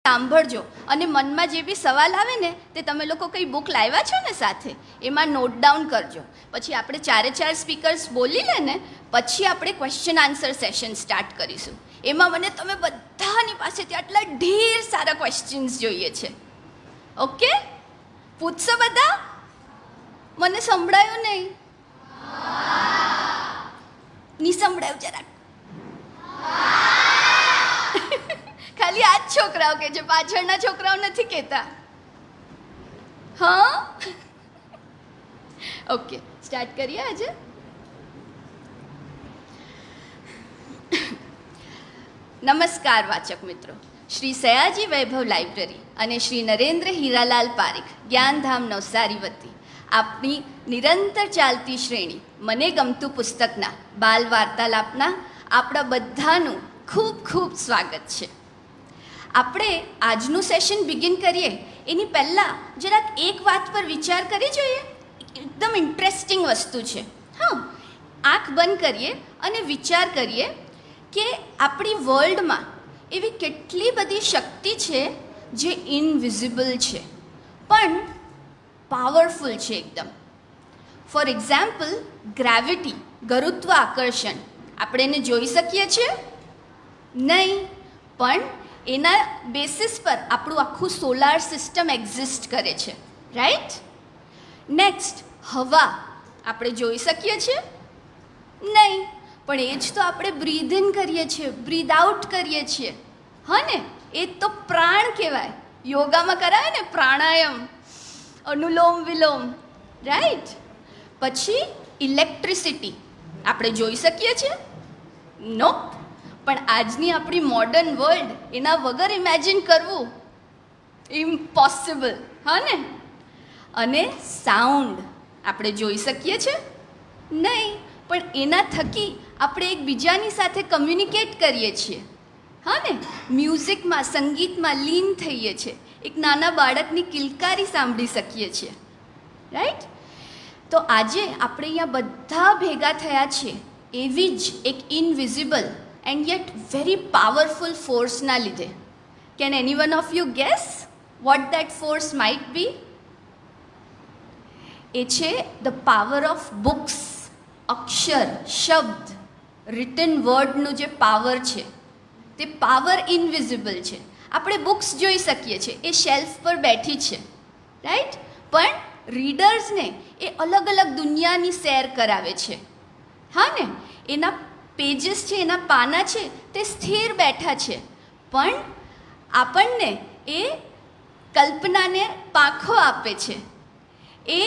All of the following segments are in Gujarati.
સાંભળજો અને મનમાં જે બી સવાલ આવે ને તે તમે લોકો કંઈ બુક લાવ્યા છો ને સાથે, એમાં નોટ ડાઉન કરજો. પછી આપણે 4 સ્પીકર્સ બોલી લે ને પછી આપણે ક્વેશ્ચન આન્સર સેશન સ્ટાર્ટ કરીશું. એમાં મને તમે બધાની પાસેથી આટલા ઢેર સારા ક્વેશ્ચન્સ જોઈએ છે. ઓકે, પૂછશો બધા? મને સંભળાયું નહીં? સંભળાયું જરાક? ખાલી આ જ છોકરાઓ કે છે, પાછળના છોકરાઓ નથી કહેતા. હા, ઓકે, સ્ટાર્ટ કરીએ આજે. નમસ્કાર વાચક મિત્રો. શ્રી સયાજી વૈભવ લાઇબ્રેરી અને શ્રી નરેન્દ્ર હીરાલાલ પારેખ જ્ઞાનધામ નવસારી વતી આપણી નિરંતર ચાલતી શ્રેણી મને ગમતું પુસ્તકના બાલ વાર્તાલાપના આપણા બધાનું ખૂબ ખૂબ સ્વાગત છે. આપણે આજનું સેશન બિગિન કરીએ એની પહેલાં જરાક એક વાત પર વિચાર કરી જોઈએ. એકદમ ઇન્ટરેસ્ટિંગ વસ્તુ છે. હા, આંખ બંધ કરીએ અને વિચાર કરીએ કે આપણી વર્લ્ડમાં એવી કેટલી બધી શક્તિ છે જે ઇનવિઝિબલ છે પણ પાવરફુલ છે એકદમ. ફોર એક્ઝામ્પલ, ગ્રેવિટી, ગુરુત્વ આકર્ષણ. આપણે એને જોઈ શકીએ છીએ? નહીં, પણ એના બેસિસ પર આપણું આખું સોલાર સિસ્ટમ એક્ઝિસ્ટ કરે છે, રાઈટ? નેક્સ્ટ, હવા આપણે જોઈ શકીએ છીએ? નહીં, પણ એ જ તો આપણે બ્રીધ ઇન કરીએ છીએ, બ્રીધ આઉટ કરીએ છીએ. હા ને, એ તો પ્રાણ કહેવાય. યોગામાં કરાવે ને પ્રાણાયામ, અનુલોમ વિલોમ, રાઈટ? પછી ઇલેક્ટ્રિસિટી આપણે જોઈ શકીએ છીએ? નો, પણ આજની આપણી મોડર્ન વર્લ્ડ એના વગર ઇમેજિન કરવું ઇમ્પોસિબલ. હા ને? અને સાઉન્ડ આપણે જોઈ શકીએ છીએ? નહીં, પણ એના થકી આપણે એકબીજાની સાથે કમ્યુનિકેટ કરીએ છીએ. હા ને? મ્યુઝિકમાં, સંગીતમાં લીન થઈએ છીએ. એક નાના બાળકની કિલકારી સાંભળી શકીએ છીએ, રાઈટ? તો આજે આપણે અહીંયા બધા ભેગા થયા છીએ એવી જ એક invisible and yet very powerful ફોર્સના લીધે. Can any one of you guess what that force might be? એ છે ધ પાવર ઓફ બુક્સ. અક્ષર, શબ્દ, રિટન વર્ડનું જે પાવર છે તે પાવર ઇનવિઝિબલ છે. આપણે બુક્સ જોઈ શકીએ છીએ, એ શેલ્ફ પર બેઠી છે, રાઈટ? પણ રીડર્સને એ અલગ અલગ દુનિયાની સેર કરાવે છે. હા ને? એના પેજીસ છે, એના પાના છે તે સ્થિર બેઠા છે, પણ આપણને એ કલ્પનાને પાંખો આપે છે. એ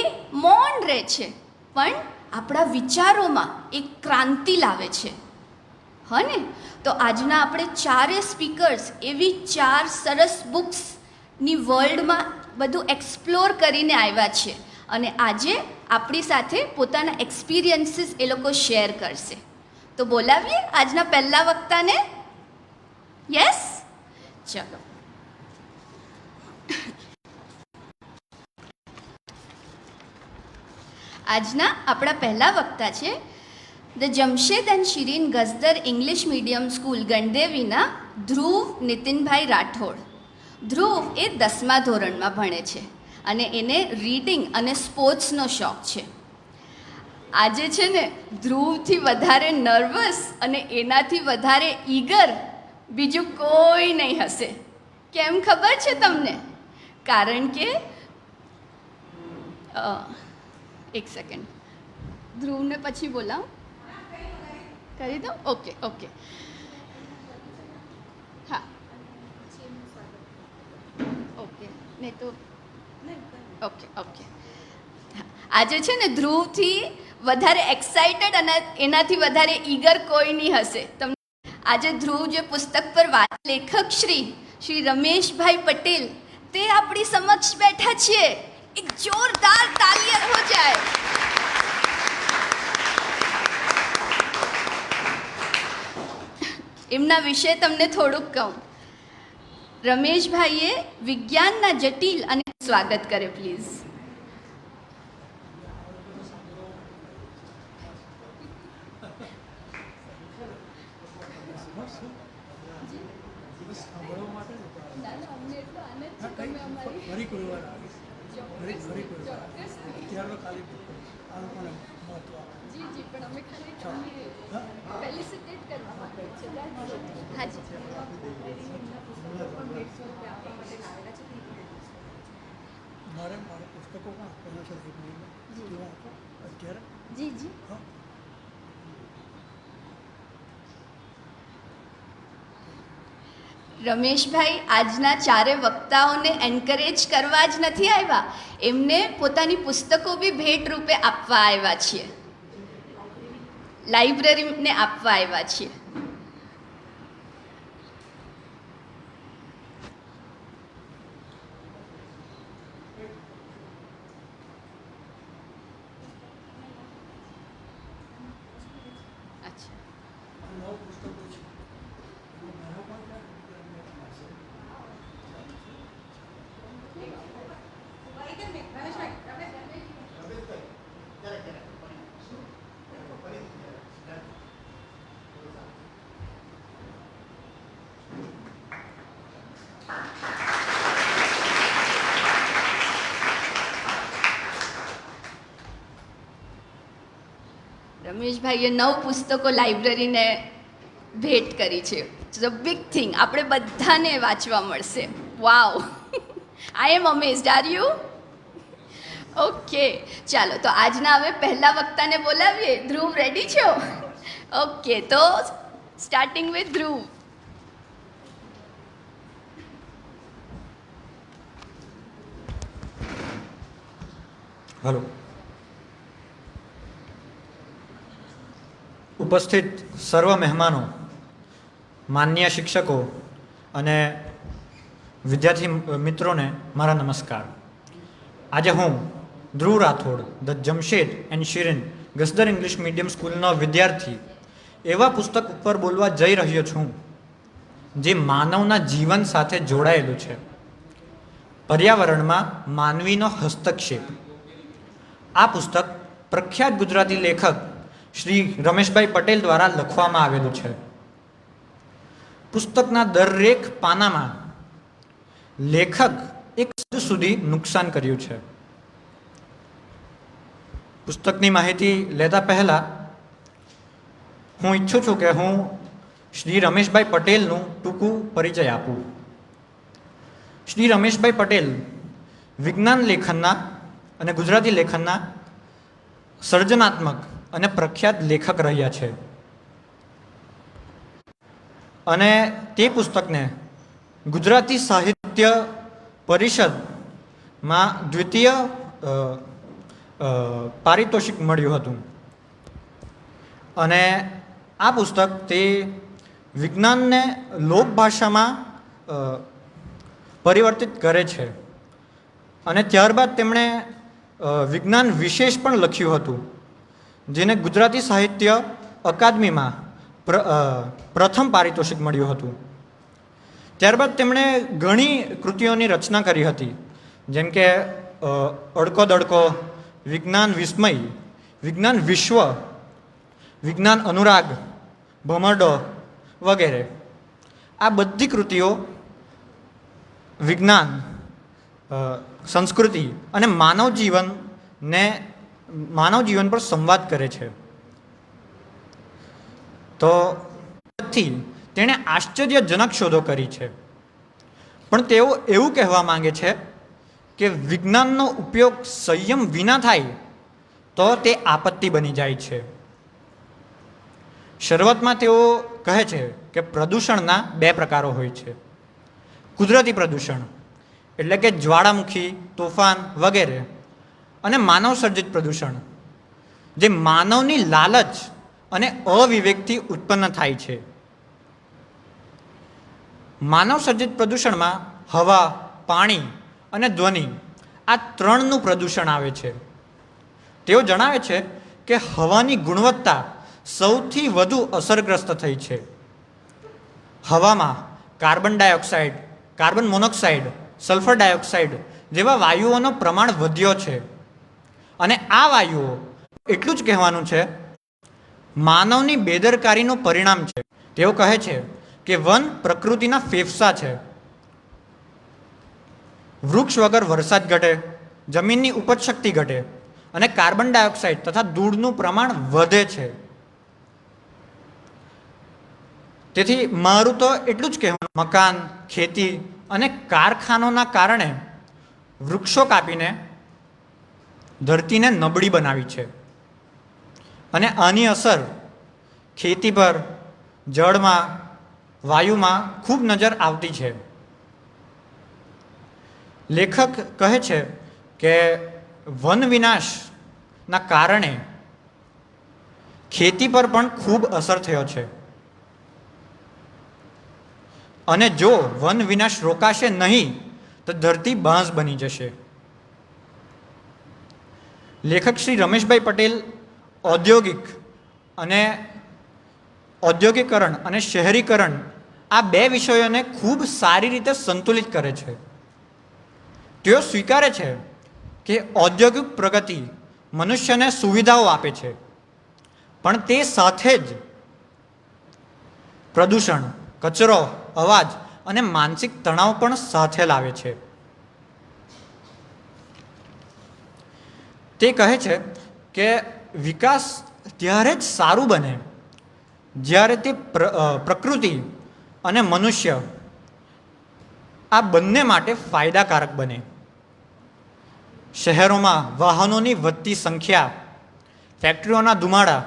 મૌન રહે છે, પણ આપણા વિચારોમાં એક ક્રાંતિ લાવે છે. હા ને? તો આજના આપણે 4 સ્પીકર્સ એવી 4 સરસ બુક્સની વર્લ્ડમાં બધું એક્સપ્લોર કરીને આવ્યા છે અને આજે આપણી સાથે પોતાના એક્સપિરિયન્સીસ એ લોકો શેર કરશે. તો બોલાવીએ આજના પહેલા વક્તાને. યસ, ચલો. આજના આપણા પહેલા વક્તા છે the Jamshed and Shirin Gazdar English medium school ગણદેવીના ધ્રુવ નીતિનભાઈ રાઠોડ. ધ્રુવ એ 10મા ધોરણમાં ભણે છે અને એને રીડિંગ અને સ્પોર્ટ્સનો શોખ છે. આજે છે ને ધ્રુવથી વધારે નર્વસ અને એનાથી વધારે ઈગર બીજું કોઈ નહીં હશે. કેમ ખબર છે તમને? કારણ કે એક સેકન્ડ, ધ્રુવને પછી બોલાવ કરી દો. ઓકે ઓકે, હા, ઓકે, નહીં તો ઓકે ઓકે. આજે છે ને ધ્રુવથી વધારે એક્સાઇટેડ અને એનાથી વધારે ઈગર કોઈ નહીં હશે. તમને આજે ધ્રુવ જે પુસ્તક પર વાત, લેખક શ્રી રમેશભાઈ પટેલ તે આપણી સમક્ષ બેઠા છીએ. એક જોરદાર તાલિયા હો જાય. એમના વિશે તમને થોડુંક કહું. રમેશભાઈએ વિજ્ઞાનના જટિલ અને સ્વાગત કરે પ્લીઝ. અમને હા કંઈ ફરી કોઈ વાર આવીશ, ફરી કોઈ વાર આવીશ. અત્યારે ખાલી આ લોકોને મહત્વ આપે. જી જી, પણ અમે ખાલી તમને હા ફેલિસિટેટ કરવા માંગીએ છીએ. હાજી. મારે પુસ્તકો પણ આપવાના છે લાઇબ્રેરીમાં, કેવા આપો અત્યારે? જી જી. હા રમેશભાઈ આજના ચારે વક્તાઓને એન્કરેજ કરવા જ નથી આવ્યા, એમને પોતાની પુસ્તકો બી ભેટ રૂપે આપવા આવ્યા છીએ, લાઇબ્રેરીને આપવા આવ્યા છીએ. અચ્છા. નવ પુસ્તકો છે. મારા પણ રમેશભાઈએ 9 પુસ્તકો લાઇબ્રેરીને ભેટ કરી છે. It's a big thing. આપણે બધાને વાંચવા મળશે. Wow, I am amazed. Are you? Okay, ચાલો તો આજના હવે પહેલા વક્તાને બોલાવીએ. ધ્રુવ, રેડી છો? ઓકે, તો સ્ટાર્ટિંગ વિથ ધ્રુવ. હલો. ઉપસ્થિત સર્વ મહેમાનો, માન્ય શિક્ષકો અને વિદ્યાર્થી મિત્રોને મારા નમસ્કાર. આજે હું Dhruv Rathod, the Jamshed and Shirin Gazdar English medium સ્કૂલનો વિદ્યાર્થી એવા પુસ્તક ઉપર બોલવા જઈ રહ્યો છું જે માનવના જીવન સાથે જોડાયેલું છે. પર્યાવરણમાં માનવીનો હસ્તક્ષેપ. આ પુસ્તક પ્રખ્યાત ગુજરાતી લેખક શ્રી રમેશભાઈ પટેલ દ્વારા લખવામાં આવેલું છે. પુસ્તકના દરેક પાનામાં લેખક એક હદ સુધી નુકસાન કર્યું છે. પુસ્તકની માહિતી લેતા પહેલાં હું ઈચ્છું છું કે હું શ્રી રમેશભાઈ પટેલનું ટૂંકું પરિચય આપું. શ્રી રમેશભાઈ પટેલ વિજ્ઞાન લેખનના અને ગુજરાતી લેખનના સર્જનાત્મક અને પ્રખ્યાત લેખક રહ્યા છે અને તે પુસ્તકને ગુજરાતી સાહિત્ય પરિષદમાં દ્વિતીય પારિતોષિક મળ્યું હતું. અને આ પુસ્તક તે વિજ્ઞાનને લોકભાષામાં પરિવર્તિત કરે છે અને ત્યારબાદ તેમણે વિજ્ઞાન વિશેષ પણ લખ્યું હતું જેને ગુજરાતી સાહિત્ય અકાદમીમાં પ્રથમ પારિતોષિક મળ્યું હતું. ત્યારબાદ તેમણે ઘણી કૃતિઓની રચના કરી હતી, જેમ કે અડકો દડકો, વિજ્ઞાન વિસ્મય, વિજ્ઞાન વિશ્વ, વિજ્ઞાન અનુરાગ, ભમરડો વગેરે. આ બધી કૃતિઓ વિજ્ઞાન, સંસ્કૃતિ અને માનવ જીવન પર સંવાદ કરે છે. તો તેણે આશ્ચર્યજનક શોધો કરી છે, પણ તેઓ એવું કહેવા માંગે છે કે વિજ્ઞાનનો ઉપયોગ સંયમ વિના થાય તો તે આપત્તિ બની જાય છે. શરૂઆતમાં તેઓ કહે છે કે પ્રદૂષણના 2 પ્રકારો હોય છે. કુદરતી પ્રદૂષણ એટલે કે જ્વાળામુખી, તોફાન વગેરે, અને માનવ સર્જિત પ્રદૂષણ જે માનવની લાલચ અને અવિવેકથી ઉત્પન્ન થાય છે. માનવ સર્જિત પ્રદૂષણમાં હવા, પાણી અને ધ્વનિ આ 3નું પ્રદૂષણ આવે છે. તેઓ જણાવે છે કે હવાની ગુણવત્તા સૌથી વધુ અસરગ્રસ્ત થઈ છે. હવામાં carbon dioxide, carbon monoxide, sulphur dioxide જેવા વાયુઓનો પ્રમાણ વધ્યો છે અને આ વાયુઓ એટલું જ કહેવાનું છે માનવની બેદરકારીનું પરિણામ છે. તેઓ કહે છે કે વન પ્રકૃતિના ફેફસા છે. વૃક્ષ વગર વરસાદ ઘટે, જમીનની ઉપજ શક્તિ ઘટે અને કાર્બન ડાયોક્સાઇડ તથા ધૂળનું પ્રમાણ વધે છે. તેથી મારું તો એટલું જ કહેવાનું, મકાન, ખેતી અને કારખાનોના કારણે વૃક્ષો કાપીને ધરતીને નબળી બનાવી છે અને આની અસર ખેતી પર, જળમાં, વાયુમાં ખૂબ નજર આવતી છે. લેખક કહે છે કે વન વિનાશના કારણે ખેતી પર પણ ખૂબ અસર થયો છે અને જો વન વિનાશ રોકાશે નહીં તો ધરતી બાંસ બની જશે. લેખક શ્રી રમેશભાઈ પટેલ ઔદ્યોગિકરણ અને શહેરીકરણ આ બે વિષયોને ખૂબ સારી રીતે સંતુલિત કરે છે. તેઓ સ્વીકારે છે કે ઔદ્યોગિક પ્રગતિ મનુષ્યને સુવિધાઓ આપે છે, પણ તે સાથે જ પ્રદૂષણ, કચરો, અવાજ અને માનસિક તણાવ પણ સાથે લાવે છે. તે કહે છે કે વિકાસ ત્યારે જ સારું બને જ્યારે તે પ્રકૃતિ અને મનુષ્ય આ બંને માટે ફાયદાકારક બને. શહેરોમાં વાહનોની વધતી સંખ્યા, ફેક્ટરીઓના ધુમાડા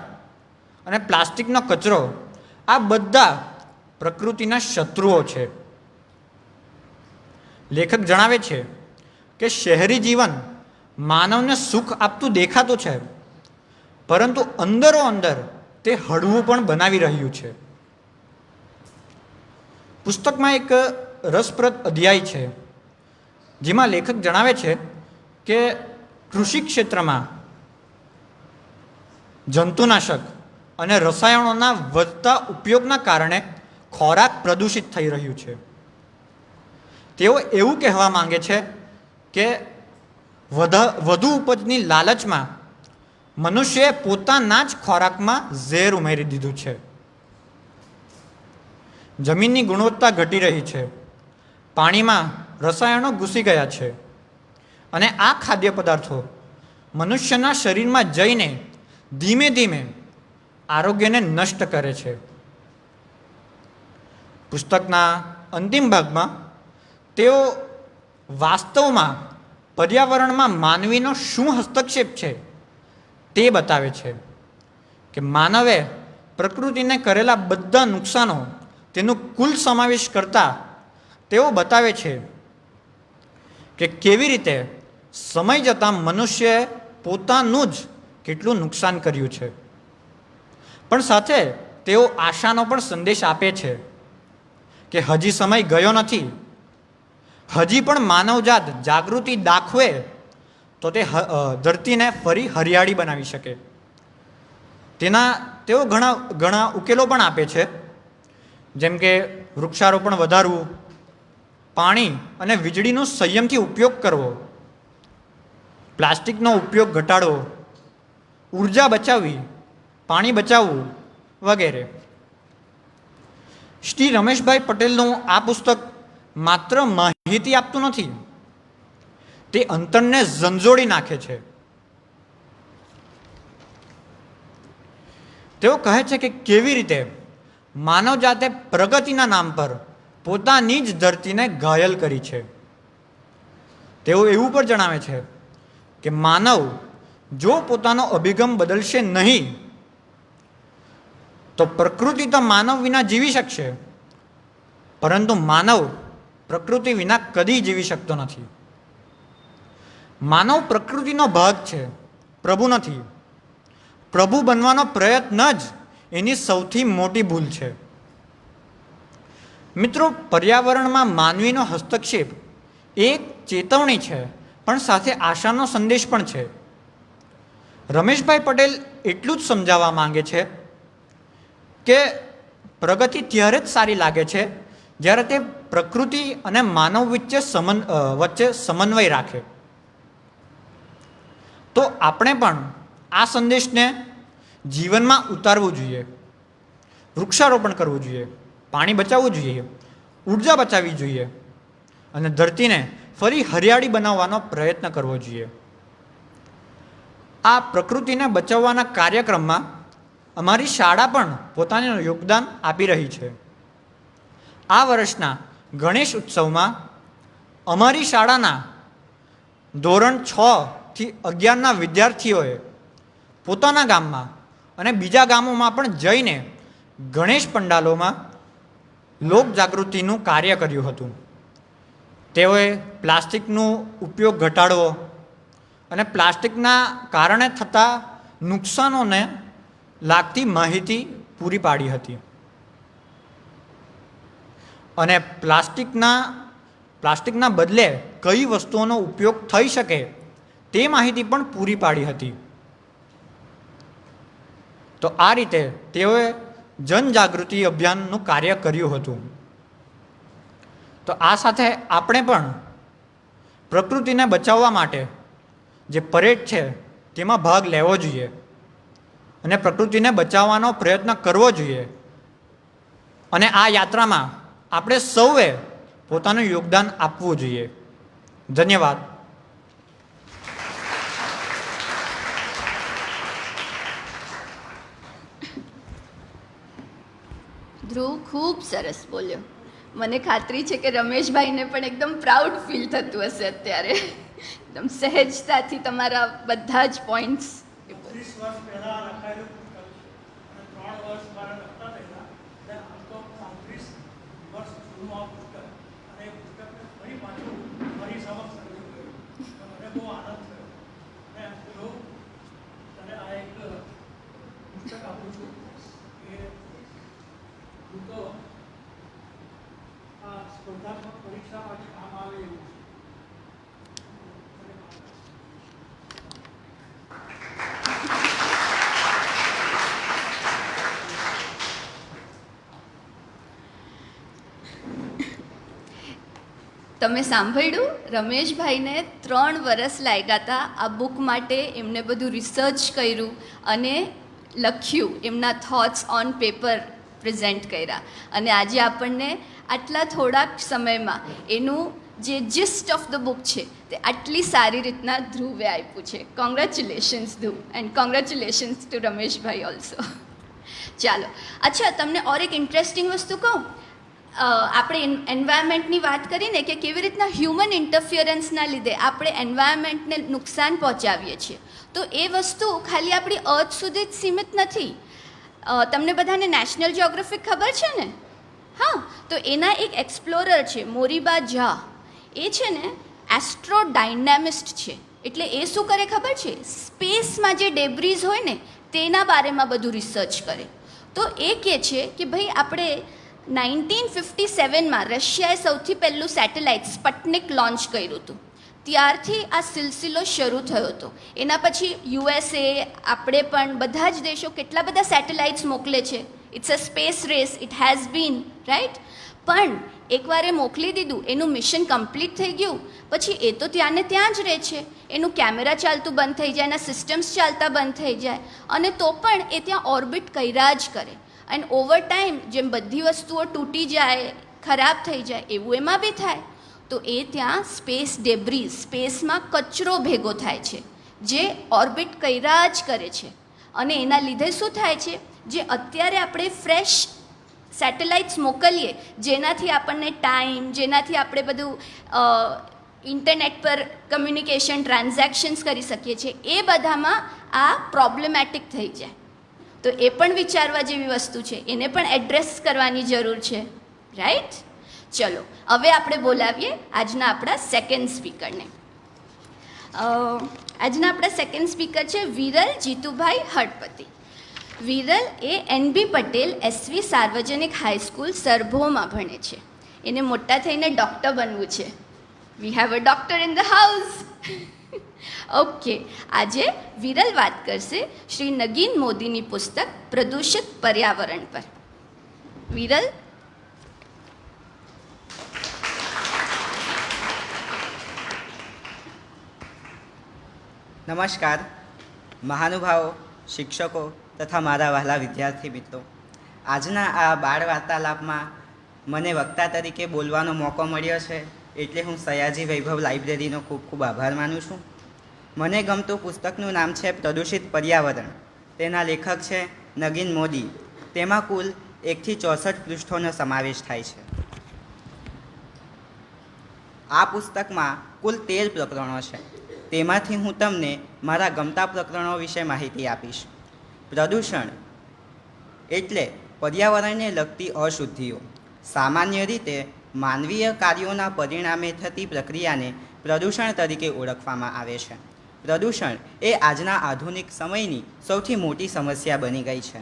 અને પ્લાસ્ટિકનો કચરો આ બધા પ્રકૃતિના શત્રુઓ છે. લેખક જણાવે છે કે શહેરી જીવન માનવને સુખ આપતું દેખાતું છે, પરંતુ અંદરો અંદર તે હળવું પણ બનાવી રહ્યું છે. પુસ્તકમાં એક રસપ્રદ અધ્યાય છે જેમાં લેખક જણાવે છે કે કૃષિ ક્ષેત્રમાં જંતુનાશક અને રસાયણોના વધતા ઉપયોગના કારણે ખોરાક પ્રદૂષિત થઈ રહ્યું છે. તેઓ એવું કહેવા માંગે છે કે વધુ ઉપજની લાલચમાં મનુષ્યએ પોતાના જ ખોરાકમાં ઝેર ઉમેરી દીધું છે. જમીનની ગુણવત્તા ઘટી રહી છે, પાણીમાં રસાયણો ઘૂસી ગયા છે અને આ ખાદ્ય પદાર્થો મનુષ્યના શરીરમાં જઈને ધીમે ધીમે આરોગ્યને નષ્ટ કરે છે. પુસ્તકના અંતિમ ભાગમાં તેઓ વાસ્તવમાં પર્યાવરણમાં માનવીનો શું હસ્તક્ષેપ છે તે બતાવે છે કે માનવે પ્રકૃતિને કરેલા બધા નુકસાનો તેનું કુલ સમાવેશ કરતા તેઓ બતાવે છે કે કેવી રીતે સમય જતાં મનુષ્યએ પોતાનું જ કેટલું નુકસાન કર્યું છે. પણ સાથે તેઓ આશાનો પણ સંદેશ આપે છે કે હજી સમય ગયો નથી. હજી પણ માનવજાત જાગૃતિ દાખવે તો તે ધરતીને ફરી હરિયાળી બનાવી શકે. તેઓ ઘણા ઉકેલો પણ આપે છે, જેમ કે વૃક્ષારોપણ વધારવું, પાણી અને વીજળીનો સંયમથી ઉપયોગ કરવો, પ્લાસ્ટિકનો ઉપયોગ ઘટાડવો, ઉર્જા બચાવવી, પાણી બચાવવું વગેરે. શ્રી રમેશભાઈ પટેલનું આ પુસ્તક માત્ર માહિતી આપતું નથી, તે અંતરને ઝંઝોડી નાખે છે. તેઓ કહે છે કે કેવી રીતે માનવજાતે પ્રગતિના નામ પર પોતાની જ ધરતીને ઘાયલ કરી છે. તેઓ એવું પણ જણાવે છે કે માનવ જો પોતાનો અભિગમ બદલશે નહીં તો પ્રકૃતિ તો માનવ વિના જીવી શકશે, પરંતુ માનવ પ્રકૃતિ વિના કદી જીવી શકતો નથી. માનવ પ્રકૃતિનો ભાગ છે, પ્રભુ નથી. પ્રભુ બનવાનો પ્રયત્ન જ એની સૌથી મોટી ભૂલ છે. મિત્રો, પર્યાવરણમાં માનવીનો હસ્તક્ષેપ એક ચેતવણી છે, પણ સાથે આશાનો સંદેશ પણ છે. રમેશભાઈ પટેલ એટલું જ સમજાવવા માંગે છે કે પ્રગતિ ત્યારે જ સારી લાગે છે જ્યારે તે પ્રકૃતિ અને માનવ વચ્ચે સમન્વય રાખે. તો આપણે પણ આ સંદેશને જીવનમાં ઉતારવું જોઈએ. વૃક્ષારોપણ કરવું જોઈએ, પાણી બચાવવું જોઈએ, ઉર્જા બચાવવી જોઈએ અને ધરતીને ફરી હરિયાળી બનાવવાનો પ્રયત્ન કરવો જોઈએ. આ પ્રકૃતિને બચાવવાના કાર્યક્રમમાં અમારી શાળા પણ પોતાનું યોગદાન આપી રહી છે. આ વર્ષના ગણેશ ઉત્સવમાં અમારી શાળાના ધોરણ 6 થી 11ના વિદ્યાર્થીઓએ પોતાના ગામમાં અને બીજા ગામોમાં પણ જઈને ગણેશ પંડાલોમાં લોક જાગૃતિનું કાર્ય કર્યું હતું. તેઓએ પ્લાસ્ટિકનો ઉપયોગ ઘટાડવો અને પ્લાસ્ટિકના કારણે થતા નુકસાનોને લાગતી માહિતી પૂરી પાડી હતી અને પ્લાસ્ટિકના બદલે કઈ વસ્તુઓનો ઉપયોગ થઈ શકે તે માહિતી પણ પૂરી પાડી હતી. તો આ રીતે તેઓએ જનજાગૃતિ અભિયાનનું કાર્ય કર્યું હતું. તો આ સાથે આપણે પણ પ્રકૃતિને બચાવવા માટે જે પરેડ છે તેમાં ભાગ લેવો જોઈએ અને પ્રકૃતિને બચાવવાનો પ્રયત્ન કરવો જોઈએ. અને આ યાત્રામાં આપણે સૌએ પોતાનું યોગદાન આપવું જોઈએ. ધન્યવાદ. ધ્રુવ ખૂબ સરસ બોલ્યો. મને ખાતરી છે કે રમેશભાઈને પણ એકદમ પ્રાઉડ ફીલ થતું હશે અત્યારે. એકદમ સહેજતાથી તમારા બધા જ પોઈન્ટ્સ. 30 વર્ષ પહેલાં લખાયેલું પુસ્તક છે અને 3 વર્ષ મારા લખતા થયેલા એટલે આમ તો 35 વર્ષ જૂનું આ પુસ્તક અને એ પુસ્તકને ફરી પાછું મારી સમક્ષ રજૂ કર્યું. મને બહુ આનંદ થયો અને ધ્રુવ તને આ એક પુસ્તક આપું છું કે તું તો આ સ્પર્ધાત્મક પરીક્ષા માટે કામ આવે એવું છે. તમે સાંભળ્યું? રમેશભાઈને 3 વર્ષ લાગ્યા હતા આ બુક માટે. એમને બધું રિસર્ચ કર્યું અને લખ્યું, એમના થોટ્સ ઓન પેપર પ્રેઝન્ટ કર્યા અને આજે આપણને આટલા થોડાક સમયમાં એનું જે જિસ્ટ ઓફ ધ બુક છે તે આટલી સારી રીતના ધ્રુવે આપ્યું છે. Congratulations Dhruv and congratulations two Rameshbhai also. ચાલો, અચ્છા તમને ઓર એક ઇન્ટરેસ્ટિંગ વસ્તુ કહું. આપણે એન્વાયરમેન્ટની વાત કરીને કે કેવી રીતના હ્યુમન ઇન્ટરફિયરન્સના લીધે આપણે એન્વાયરમેન્ટને નુકસાન પહોંચાડીએ છીએ. તો એ વસ્તુ ખાલી આપણી અર્થ સુધી જ સીમિત નથી. તમને બધાને નેશનલ જ્યોગ્રાફિક ખબર છે ને? હા, તો એના એક એક્સપ્લોરર છે મોરીબા ઝા. એ છે ને એસ્ટ્રોડાયનામિસ્ટ છે. એટલે એ શું કરે ખબર છે? સ્પેસમાં જે ડેબ્રીઝ હોય ને તેના બારેમાં બધું રિસર્ચ કરે. તો એ કહે છે કે ભાઈ આપણે 1957માં રશિયાએ સૌથી પહેલું સેટેલાઇટ સ્પટનિક લોન્ચ કર્યું હતું. ત્યારથી આ સિલસિલો શરૂ થયો હતો. એના પછી USA, આપણે પણ બધા જ દેશો કેટલા બધા સેટેલાઇટ્સ મોકલે છે. It's a space race, it has been right. પણ એકવાર એ મોકલી દીધું, એનું મિશન કમ્પ્લીટ થઈ ગયું પછી એ તો ત્યાં ને ત્યાં જ રહે છે. એનું કેમેરા ચાલતું બંધ થઈ જાય, એના સિસ્ટમ્સ ચાલતા બંધ થઈ જાય અને તો પણ એ ત્યાં ઓર્બિટ કર્યા જ કરે. એન્ડ ઓવર ટાઈમ જેમ બધી વસ્તુઓ તૂટી જાય, ખરાબ થઈ જાય, એવું એમાં બી થાય. તો એ ત્યાં સ્પેસ ડેબ્રીઝ, સ્પેસમાં કચરો ભેગો થાય છે જે ઓર્બિટ કર્યા જ કરે છે. અને એના લીધે શું થાય છે? જે અત્યારે આપણે ફ્રેશ સેટેલાઇટ્સ મોકલીએ જેનાથી આપણને ટાઈમ, જેનાથી આપણે બધું ઇન્ટરનેટ પર કમ્યુનિકેશન, ટ્રાન્ઝેક્શન્સ કરી શકીએ છીએ, એ બધામાં આ પ્રોબ્લેમેટિક થઈ જાય. તો એ પણ વિચારવા જેવી વસ્તુ છે, એને પણ એડ્રેસ કરવાની જરૂર છે. રાઈટ? ચલો, હવે આપણે બોલાવીએ આજના આપણા સેકન્ડ સ્પીકરને. આજના આપણા સેકન્ડ સ્પીકર છે વિરલ જીતુભાઈ હળપતિ. વિરલ એ NB પટેલ SV સાર્વજનિક હાઈસ્કૂલ સરભોમાં ભણે છે. એને મોટા થઈને ડૉક્ટર બનવું છે. We have a doctor in the house. Okay, આજે વિરલ વાત કરશે શ્રી નગીન મોદીની પુસ્તક પ્રદૂષિત પર્યાવરણ પર. વિરલ. નમસ્કાર મહાનુભાવો, શિક્ષકો તથા મારા વહાલા વિદ્યાર્થી મિત્રો. આજના આ બાળ વાર્તાલાપમાં મને વક્તા તરીકે બોલવાનો મોકો મળ્યો છે એટલે હું સયાજી વૈભવ લાઇબ્રેરીનો ખૂબ ખૂબ આભાર માનું છું. મને ગમતું પુસ્તકનું નામ છે પ્રદૂષિત પર્યાવરણ. તેના લેખક છે નગીન મોદી. તેમાં કુલ 1 થી 64 પૃષ્ઠોનો સમાવેશ થાય છે. આ પુસ્તકમાં કુલ 13 પ્રકરણો છે. તેમાંથી હું તમને મારા ગમતા પ્રકરણો વિશે માહિતી આપીશ. પ્રદૂષણ એટલે પર્યાવરણને લગતી અશુદ્ધિઓ. સામાન્ય રીતે માનવીય કાર્યોના પરિણામે થતી પ્રક્રિયાને પ્રદૂષણ તરીકે ઓળખવામાં આવે છે. પ્રદૂષણ એ આજના આધુનિક સમયની સૌથી મોટી સમસ્યા બની ગઈ છે.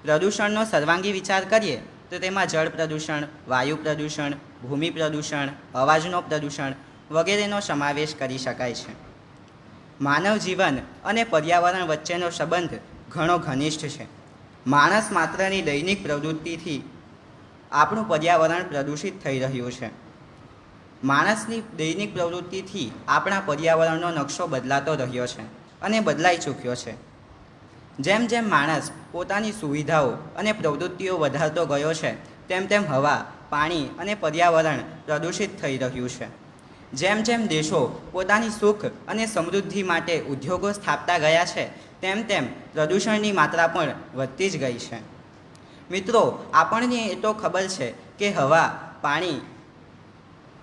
પ્રદૂષણનો સર્વાંગી વિચાર કરીએ તો તેમાં જળ પ્રદૂષણ, વાયુ પ્રદૂષણ, ભૂમિ પ્રદૂષણ, અવાજનો પ્રદૂષણ વગેરેનો સમાવેશ કરી શકાય છે. માનવ જીવન અને પર્યાવરણ વચ્ચેનો સંબંધ ઘણો ઘનિષ્ઠ છે. માણસ માત્રની દૈનિક પ્રવૃત્તિથી આપણું પર્યાવરણ પ્રદૂષિત થઈ રહ્યું છે. માણસની દૈનિક પ્રવૃત્તિથી આપણા પર્યાવરણનો નકશો બદલાતો રહ્યો છે અને બદલાઈ ચૂક્યો છે. જેમ જેમ માણસ પોતાની સુવિધાઓ અને પ્રવૃત્તિઓ વધારતો ગયો છે તેમ તેમ હવા, પાણી અને પર્યાવરણ પ્રદૂષિત થઈ રહ્યું છે. જેમ જેમ દેશો પોતાની સુખ અને સમૃદ્ધિ માટે ઉદ્યોગો સ્થાપતા ગયા છે તેમ તેમ પ્રદૂષણની માત્રા પણ વધતી જ ગઈ છે. મિત્રો, આપણને એ તો ખબર છે કે હવા, પાણી,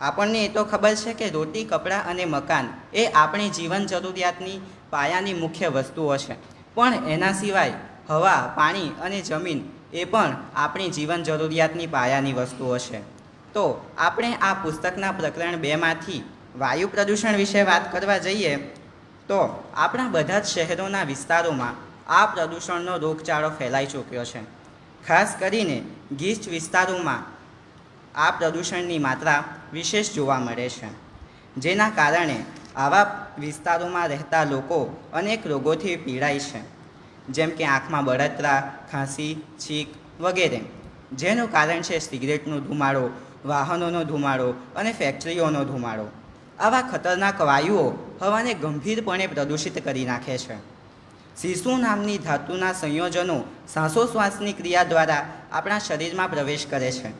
આપણને એ તો ખબર છે કે રોટી, કપડાં અને મકાન એ આપણી જીવન જરૂરિયાતની પાયાની મુખ્ય વસ્તુઓ છે. પણ એના સિવાય હવા, પાણી અને જમીન એ પણ આપણી જીવન જરૂરિયાતની પાયાની વસ્તુઓ છે. તો આપણે આ પુસ્તકના પ્રકરણ 2માંથી વાયુ પ્રદૂષણ વિશે વાત કરવા જઈએ તો આપણા બધા જ શહેરોના વિસ્તારોમાં આ પ્રદૂષણનો રોગચાળો ફેલાઈ ચૂક્યો છે. ખાસ કરીને ગીચ વિસ્તારોમાં આ પ્રદૂષણની માત્રા વિશેષ જોવા મળે છે, જેના કારણે આવા વિસ્તારોમાં રહેતા લોકો અનેક રોગોથી પીડાય છે, જેમ કે આંખમાં બળતરા, ખાંસી, છીંક વગેરે. જેનું કારણ છે સિગરેટનો ધુમાડો, વાહનોનો ધુમાડો અને ફેક્ટરીઓનો ધુમાડો. આવા ખતરનાક વાયુઓ હવાને ગંભીરપણે પ્રદૂષિત કરી નાખે છે. સીસુ નામની ધાતુના સંયોજનો શ્વાસોશ્વાસની ક્રિયા દ્વારા આપણા શરીરમાં પ્રવેશ કરે છે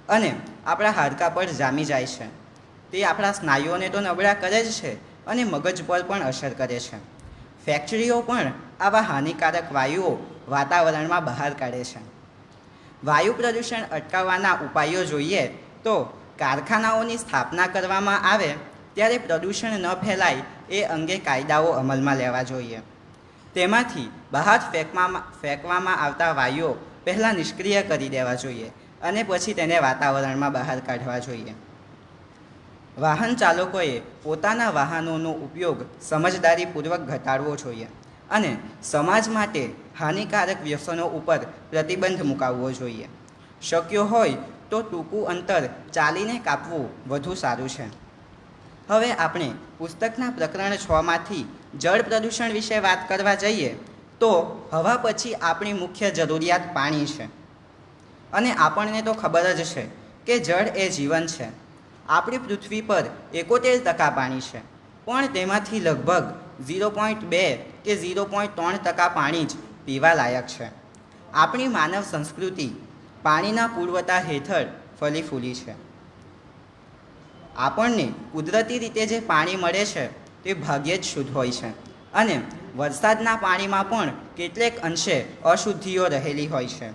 અને આપણા હાડકાં પર જામી જાય છે. તે આપણા સ્નાયુઓને તો નબળા કરે જ છે અને મગજ પર પણ અસર કરે છે. ફેક્ટરીઓ પણ આવા હાનિકારક વાયુઓ વાતાવરણમાં બહાર કાઢે છે. વાયુ પ્રદૂષણ અટકાવવાના ઉપાયો જોઈએ તો કારખાનાઓની સ્થાપના કરવામાં આવે ત્યારે પ્રદૂષણ ન ફેલાય એ અંગે કાયદાઓ અમલમાં લેવા જોઈએ. તેમાંથી બહાર ફેંકવામાં આવતા વાયુઓ પહેલાં નિષ્ક્રિય કરી દેવા જોઈએ અને પછી તેને વાતાવરણમાં બહાર કાઢવા જોઈએ. વાહન ચાલકોએ પોતાના વાહનોનો ઉપયોગ સમજદારીપૂર્વક ઘટાડવો જોઈએ અને સમાજ માટે હાનિકારક વ્યસનો ઉપર પ્રતિબંધ મુકાવવો જોઈએ. શક્ય હોય તો ટૂંકું અંતર ચાલીને કાપવું વધુ સારું છે. હવે આપણે પુસ્તકના પ્રકરણ 6માંથી જળ પ્રદૂષણ વિશે વાત કરવા જઈએ તો હવા પછી આપણી મુખ્ય જરૂરિયાત પાણી છે અને આપણને તો ખબર જ છે કે જળ એ જીવન છે. આપણી પૃથ્વી પર 71% પાણી છે, પણ તેમાંથી લગભગ 0.2 કે 0.3% પાણી જ પીવા લાયક છે. આપણી માનવ સંસ્કૃતિ પાણીના પુરવઠા હેઠળ ફળી ફૂલી છે. આપણને કુદરતી રીતે જે પાણી મળે છે તે ભાગ્યે જ શુદ્ધ હોય છે અને વરસાદના પાણીમાં પણ કેટલેક અંશે અશુદ્ધિઓ રહેલી હોય છે.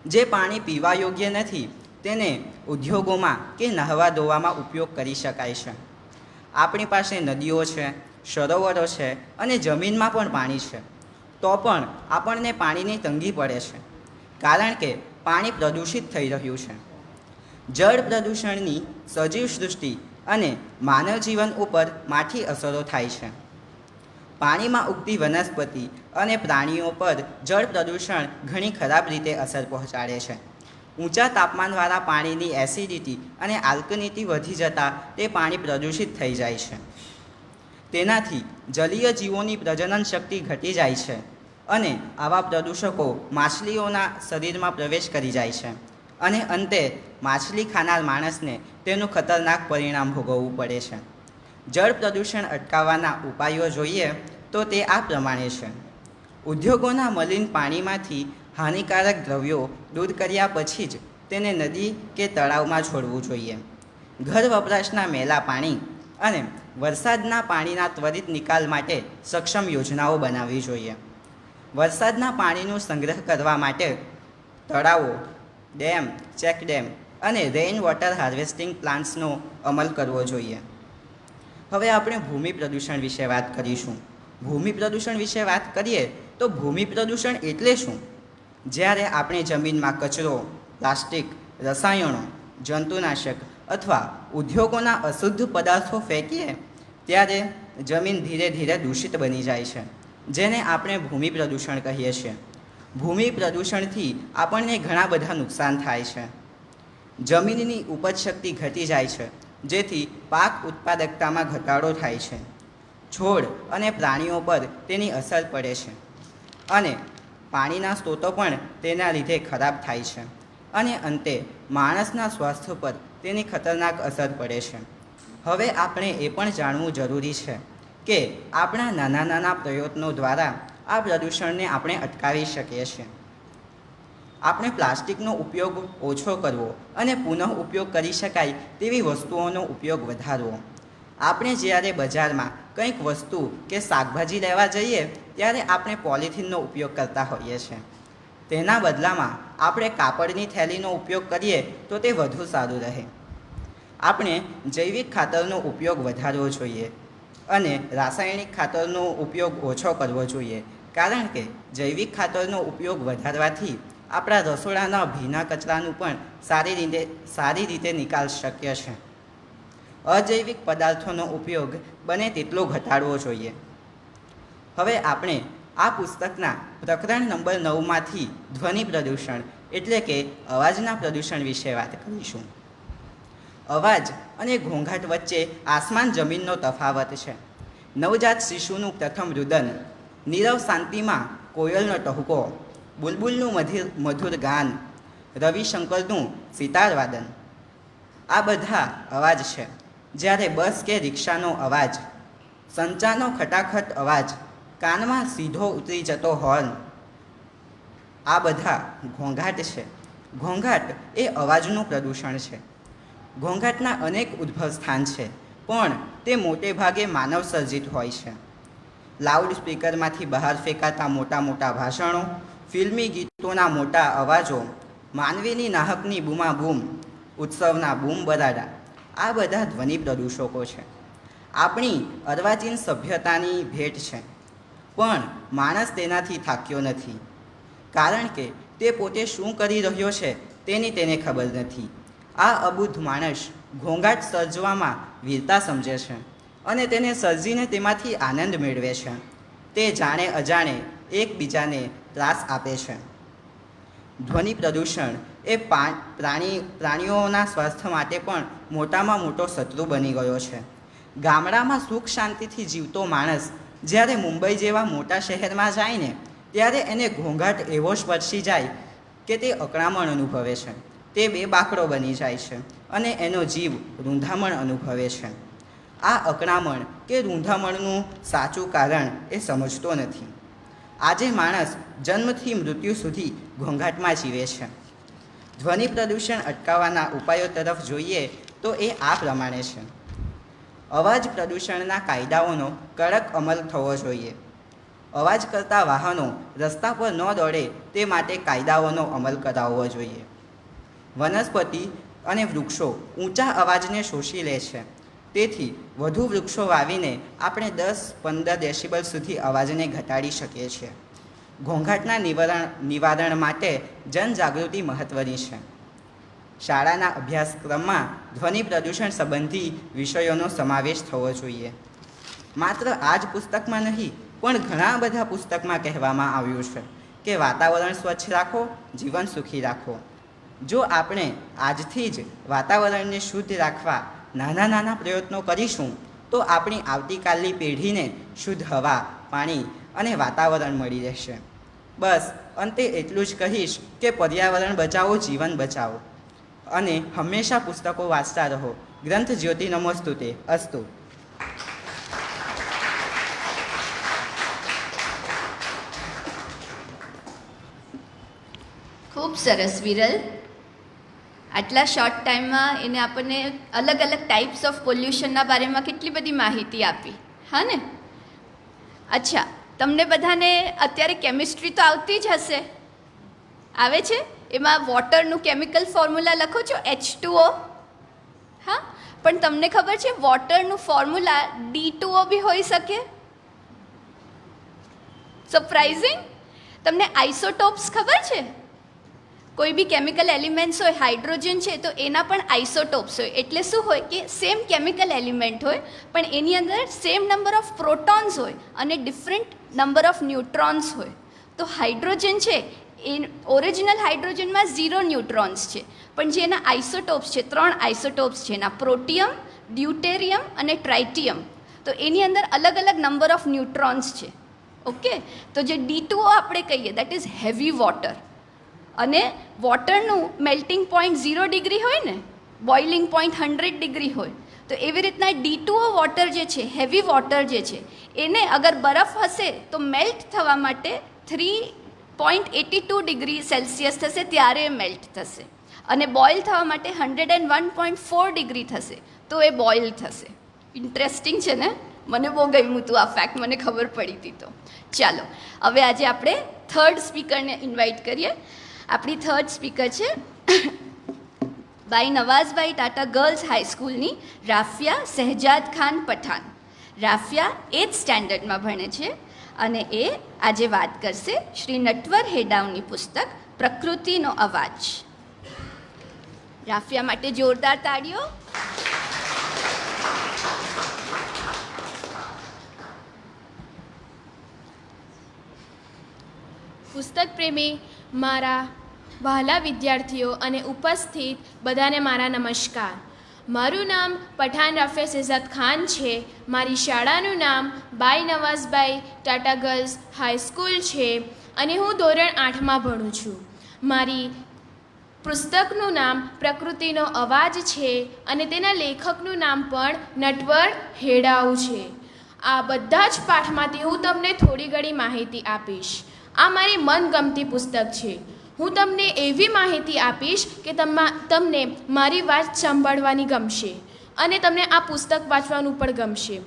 જે પાણી પીવા યોગ્ય નથી તેને ઉદ્યોગોમાં કે નહાવા ધોવામાં ઉપયોગ કરી શકાય છે. આપણી પાસે નદીઓ છે, સરોવરો છે અને જમીનમાં પણ પાણી છે, તો પણ આપણને પાણીની તંગી પડે છે કારણ કે પાણી પ્રદૂષિત થઈ રહ્યું છે. જળ પ્રદૂષણની સજીવ સૃષ્ટિ અને માનવ જીવન ઉપર માઠી અસરો થાય છે. પાણીમાં ઉગતી વનસ્પતિ અને પ્રાણીઓ પર જળ પ્રદૂષણ ઘણી ખરાબ રીતે અસર પહોંચાડે છે. ઊંચા તાપમાનવાળા પાણીની એસિડિટી અને આલ્કનિટી વધી જતાં તે પાણી પ્રદૂષિત થઈ જાય છે. તેનાથી જલીય જીવોની પ્રજનન શક્તિ ઘટી જાય છે અને આવા પ્રદૂષકો માછલીઓના શરીરમાં પ્રવેશ કરી જાય છે અને અંતે માછલી ખાનાર માણસને તેનું ખતરનાક પરિણામ ભોગવવું પડે છે. જળ પ્રદૂષણ અટકાવવાના ઉપાયો જોઈએ તો તે આ પ્રમાણે છે. ઉદ્યોગોના મલિન પાણીમાંથી હાનિકારક દ્રવ્યો દૂર કર્યા પછી જ તેને નદી કે તળાવમાં છોડવું જોઈએ. ઘર વપરાશના મેલા પાણી અને વરસાદના પાણીના ત્વરિત નિકાલ માટે સક્ષમ યોજનાઓ બનાવવી જોઈએ. વરસાદના પાણીનો સંગ્રહ કરવા માટે તળાવો, ડેમ, ચેકડેમ અને રેઇન વોટર હાર્વેસ્ટિંગ પ્લાન્ટ્સનો અમલ કરવો જોઈએ. હવે આપણે ભૂમિ પ્રદૂષણ વિશે વાત કરીશું. ભૂમિ પ્રદૂષણ વિશે વાત કરીએ તો ભૂમિ પ્રદૂષણ એટલે શું? જ્યારે આપણે જમીનમાં કચરો, પ્લાસ્ટિક, રસાયણો, જંતુનાશક અથવા ઉદ્યોગોના અશુદ્ધ પદાર્થો ફેંકીએ ત્યારે જમીન ધીરે ધીરે દૂષિત બની જાય છે, જેને આપણે ભૂમિ પ્રદૂષણ કહીએ છીએ. ભૂમિ પ્રદૂષણથી આપણને ઘણા બધા નુકસાન થાય છે. જમીનની ઉપજ શક્તિ ઘટી જાય છે, જેથી પાક ઉત્પાદકતામાં ઘટાડો થાય છે. છોડ અને પ્રાણીઓ પર તેની અસર પડે છે અને પાણીના સ્ત્રોતો પણ તેના લીધે ખરાબ થાય છે અને અંતે માણસના સ્વાસ્થ્ય પર તેની ખતરનાક અસર પડે છે. હવે આપણે એ પણ જાણવું જરૂરી છે કે આપણા નાના નાના પ્રયત્નો દ્વારા આ પ્રદૂષણને આપણે અટકાવી શકીએ છીએ. આપણે પ્લાસ્ટિકનો ઉપયોગ ઓછો કરવો અને પુનઃ ઉપયોગ કરી શકાય તેવી વસ્તુઓનો ઉપયોગ વધારવો. આપણે જ્યારે બજારમાં કંઈક વસ્તુ કે શાકભાજી લેવા જઈએ ત્યારે આપણે પોલિથીનનો ઉપયોગ કરતા હોઈએ છીએ. તેના બદલામાં આપણે કાપડની થેલીનો ઉપયોગ કરીએ તો તે વધુ સારું રહે. આપણે જૈવિક ખાતરનો ઉપયોગ વધારવો જોઈએ અને રાસાયણિક ખાતરનો ઉપયોગ ઓછો કરવો જોઈએ, કારણ કે જૈવિક ખાતરનો ઉપયોગ વધારવાથી આપણા રસોડાના ભીના કચરાનું પણ સારી રીતે નિકાલ શક્ય છે. અજૈવિક પદાર્થોનો ઉપયોગ બને તેટલો ઘટાડવો જોઈએ. હવે આપણે આ પુસ્તકના પ્રકરણ નંબર 9માંથી ધ્વનિ પ્રદૂષણ એટલે કે અવાજના પ્રદૂષણ વિશે વાત કરીશું. અવાજ અને ઘોંઘાટ વચ્ચે આસમાન જમીનનો તફાવત છે. નવજાત શિશુનું પ્રથમ રુદન, નીરવ શાંતિમાં કોયલનો ટહુકો, બુલબુલનું મધુર ગાન, રવિશંકરનું સિતાર વાદન, આ બધા અવાજ છે. જ્યારે બસ કે રિક્ષાનો અવાજ, સંચાનો ખટાખટ અવાજ, કાનમાં સીધો ઉતરી જતો હોર્ન, આ બધા ઘોંઘાટ છે. ઘોંઘાટ એ અવાજનું પ્રદૂષણ છે. ઘોંઘાટના અનેક ઉદ્ભવ સ્થાન છે, પણ તે મોટે ભાગે માનવ સર્જિત હોય છે. લાઉડ સ્પીકરમાંથી બહાર ફેંકાતા મોટા મોટા ભાષણો, ફિલ્મી ગીતોના મોટા અવાજો, માનવીની નાહકની બૂમાબૂમ, ઉત્સવના બૂમ બરાડા, આ બધા ધ્વનિ પ્રદૂષકો છે. આપણી અર્વાચીન સભ્યતાની ભેટ છે, પણ માણસ તેનાથી થાક્યો નથી, કારણ કે તે પોતે શું કરી રહ્યો છે તેની તેને ખબર નથી. આ અબુદ્ધ માણસ ઘોંઘાટ સર્જવામાં વીરતા સમજે છે અને તેને સર્જીને તેમાંથી આનંદ મેળવે છે. તે જાણે અજાણે એકબીજાને ત્રાસ આપે છે. ધ્વનિ પ્રદૂષણ એ પ્રાણીઓના સ્વાસ્થ્ય માટે પણ મોટામાં મોટો શત્રુ બની ગયો છે. ગામડામાં સુખ શાંતિથી જીવતો માણસ જ્યારે મુંબઈ જેવા મોટા શહેરમાં જાય ને ત્યારે એને ઘોંઘાટ એવો સ્પર્શી જાય કે તે અકળામણ અનુભવે છે. તે બેબાકડો બની જાય છે અને એનો જીવ રૂંધામણ અનુભવે છે. આ અકળામણ કે રૂંધામણનું સાચું કારણ એ સમજતો નથી. આજે માણસ જન્મથી મૃત્યુ સુધી ઘોંઘાટમાં જીવે છે. ધ્વનિ પ્રદૂષણ અટકાવવાના ઉપાયો તરફ જોઈએ તો એ આ પ્રમાણે છે. અવાજ પ્રદૂષણના કાયદાઓનો કડક અમલ થવો જોઈએ. અવાજ કરતા વાહનો રસ્તા પર ન દોડે તે માટે કાયદાઓનો અમલ કરાવવો જોઈએ. વનસ્પતિ અને વૃક્ષો ઊંચા અવાજને શોષી લે છે, તેથી વધુ વૃક્ષો વાવીને આપણે 10-15 ડેસિબલ સુધી અવાજને ઘટાડી શકીએ છીએ. ઘોંઘાટના નિવારણ માટે જનજાગૃતિ મહત્ત્વની છે. શાળાના અભ્યાસક્રમમાં ધ્વનિ પ્રદૂષણ સંબંધી વિષયોનો સમાવેશ થવો જોઈએ. માત્ર આ જ પુસ્તકમાં નહીં, પણ ઘણા બધા પુસ્તકમાં કહેવામાં આવ્યું છે કે વાતાવરણ સ્વચ્છ રાખો, જીવન સુખી રાખો. જો આપણે આજથી જ વાતાવરણને શુદ્ધ રાખવા નાના નાના પ્રયત્નો કરીશું તો આપણી આવતીકાલની પેઢીને શુદ્ધ હવા, પાણી અને વાતાવરણ મળી રહેશે. બસ અંતે એટલું જ કહીશ કે પર્યાવરણ બચાવો, જીવન બચાવો અને હંમેશા પુસ્તકો વાંચતા રહો. ગ્રંથ જ્યોતિ નમોસ્તુતે. અસ્તુ. ખૂબ સરસ વિરલ. આટલા શોર્ટ ટાઈમમાં એને આપણને અલગ અલગ ટાઈપ્સ ઓફ પોલ્યુશનના બારેમાં કેટલી બધી માહિતી આપી, હા ને? અચ્છા, તમને બધાને અત્યારે કેમિસ્ટ્રી તો આવતી જ હશે, આવે છે? એમાં વોટરનું કેમિકલ ફોર્મ્યુલા લખો છો H2O, હા? પણ તમને ખબર છે વોટરનું ફોર્મ્યુલા D2O બી હોઈ શકે? સરપ્રાઇઝિંગ. તમને આઇસોટોપ્સ ખબર છે? કોઈ બી કેમિકલ એલિમેન્ટ્સ હોય, હાઇડ્રોજન છે તો એના પણ આઇસોટોપ્સ હોય. એટલે શું હોય કે સેમ કેમિકલ એલિમેન્ટ હોય પણ એની અંદર સેમ નંબર ઓફ પ્રોટોન્સ હોય અને ડિફરન્ટ નંબર ઓફ ન્યુટ્રોન્સ હોય. તો હાઇડ્રોજન છે એ ઓરિજિનલ હાઇડ્રોજનમાં 0 ન્યુટ્રોન્સ છે, પણ જે એના આઇસોટોપ્સ છે, 3 આઇસોટોપ્સ છે એના, પ્રોટિયમ, ડ્યુટેરિયમ અને ટ્રાઇટિયમ. તો એની અંદર અલગ અલગ નંબર ઓફ ન્યુટ્રોન્સ છે. ઓકે, તો જે D2O આપણે કહીએ દેટ ઇઝ હેવી વોટર. અને વોટરનું મેલ્ટિંગ પોઈન્ટ 0 ડિગ્રી હોય ને, બોઇલિંગ પોઈન્ટ 100 ડિગ્રી હોય. તો એવી રીતના D2O વોટર જે છે, હેવી વોટર જે છે, એને અગર બરફ હશે તો મેલ્ટ થવા માટે 3.82 ડિગ્રી સેલ્સિયસ થશે, ત્યારે એ મેલ્ટ થશે. અને બોઇલ થવા માટે 101.4 ડિગ્રી થશે, તો એ બોઇલ થશે. ઇન્ટરેસ્ટિંગ છે ને? મને બહુ ગમ્યું હતું આ ફેક્ટ, મને ખબર પડી હતી. તો ચાલો હવે આજે આપણે થર્ડ સ્પીકરને ઇન્વાઇટ કરીએ. આપણી થર્ડ સ્પીકર છે બાઈ નવાઝભાઈ ટાટા ગર્લ્સ હાઈસ્કૂલની રાફિયા શહેજાદ ખાન પઠાણ. રાફિયા 8th સ્ટેન્ડર્ડમાં ભણે છે અને એ આજે વાત કરશે શ્રી નટવર હેડાવની પુસ્તક પ્રકૃતિનો અવાજ. રાફિયા માટે જોરદાર તાળીઓ. પુસ્તક પ્રેમી મારા વહાલા વિદ્યાર્થીઓ અને ઉપસ્થિત બધાને મારા નમસ્કાર. મારું નામ પઠાણ રાફિયા શહેજાદ ખાન છે. મારી શાળાનું નામ બાઈ નવાઝભાઈ ટાટા ગર્લ્સ હાઈસ્કૂલ છે અને હું ધોરણ 8માં ભણું છું. મારી પુસ્તકનું નામ પ્રકૃતિનો અવાજ છે અને તેના લેખકનું નામ પણ નટવર હેડાવ છે. આ બધા જ પાઠમાંથી હું તમને થોડી ઘણી માહિતી આપીશ. આ મારી મનગમતી પુસ્તક છે. હું તમને એવી માહિતી આપીશ કે તમને મારી વાત સાંભળવાની ગમશે અને તમને આ પુસ્તક વાંચવાનું પણ ગમશે.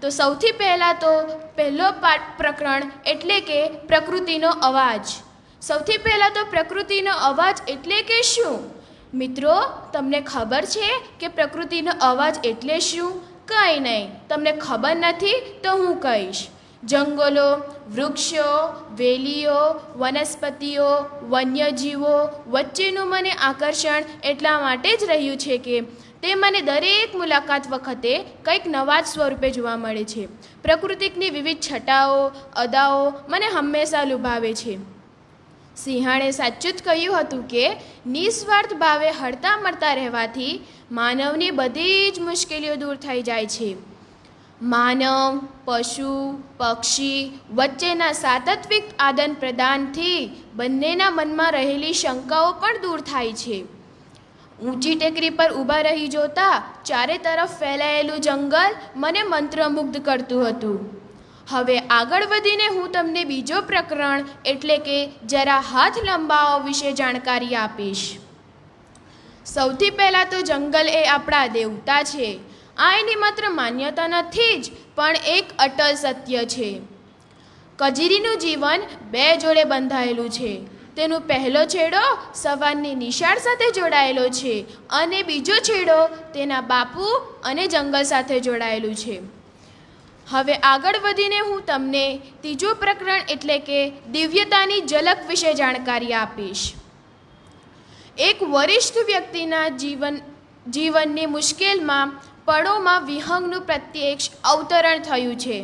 તો સૌથી પહેલાં તો પહેલો પ્રકરણ એટલે કે પ્રકૃતિનો અવાજ. સૌથી પહેલાં તો પ્રકૃતિનો અવાજ એટલે કે શું? મિત્રો, તમને ખબર છે કે પ્રકૃતિનો અવાજ એટલે શું? કંઈ નહીં, તમને ખબર નથી તો હું કહીશ. જંગલો, વૃક્ષો, વેલીઓ, વનસ્પતિઓ, વન્યજીવો વચ્ચેનું મને આકર્ષણ એટલા માટે જ રહ્યું છે કે તે મને દરેક મુલાકાત વખતે કંઈક નવા જ સ્વરૂપે જોવા મળે છે. પ્રકૃતિની વિવિધ છટાઓ, અદાઓ મને હંમેશા લુભાવે છે. સિંહાણે સાચું જ કહ્યું હતું કે નિસ્વાર્થ ભાવે હળતા મળતા રહેવાથી માનવની બધી જ મુશ્કેલીઓ દૂર થઈ જાય છે. માનવ, પશુ, પક્ષી વચ્ચેના સાતત્વિક આદાન પ્રદાનથી બંનેના મનમાં રહેલી શંકાઓ પણ દૂર થાય છે. ઊંચી ટેકરી પર ઊભા રહી જોતા ચારે તરફ ફેલાયેલું જંગલ મને મંત્રમુગ્ધ કરતું હતું. હવે આગળ વધીને હું તમને બીજો પ્રકરણ એટલે કે જરા હાથ લંબાવો વિશે જાણકારી આપીશ. સૌથી પહેલાં તો જંગલ એ આપણા દેવતા છે. આ એની માત્ર માન્યતા નથી જ પણ એક અટલ સત્ય છે. કજીરીનું જીવન 2 જોડે બંધાયેલું છે. તેનો પહેલો છેડો સવારની નિશાળ સાથે જોડાયેલો છે અને બીજો છેડો તેના બાપુ અને જંગલ સાથે જોડાયેલું છે. હવે આગળ વધીને હું તમને ત્રીજું પ્રકરણ એટલે કે દિવ્યતાની ઝલક વિશે જાણકારી આપીશ. એક વરિષ્ઠ વ્યક્તિના જીવનની મુશ્કેલમાં પળોમાં વિહંગનું પ્રત્યક્ષ અવતરણ થયું છે.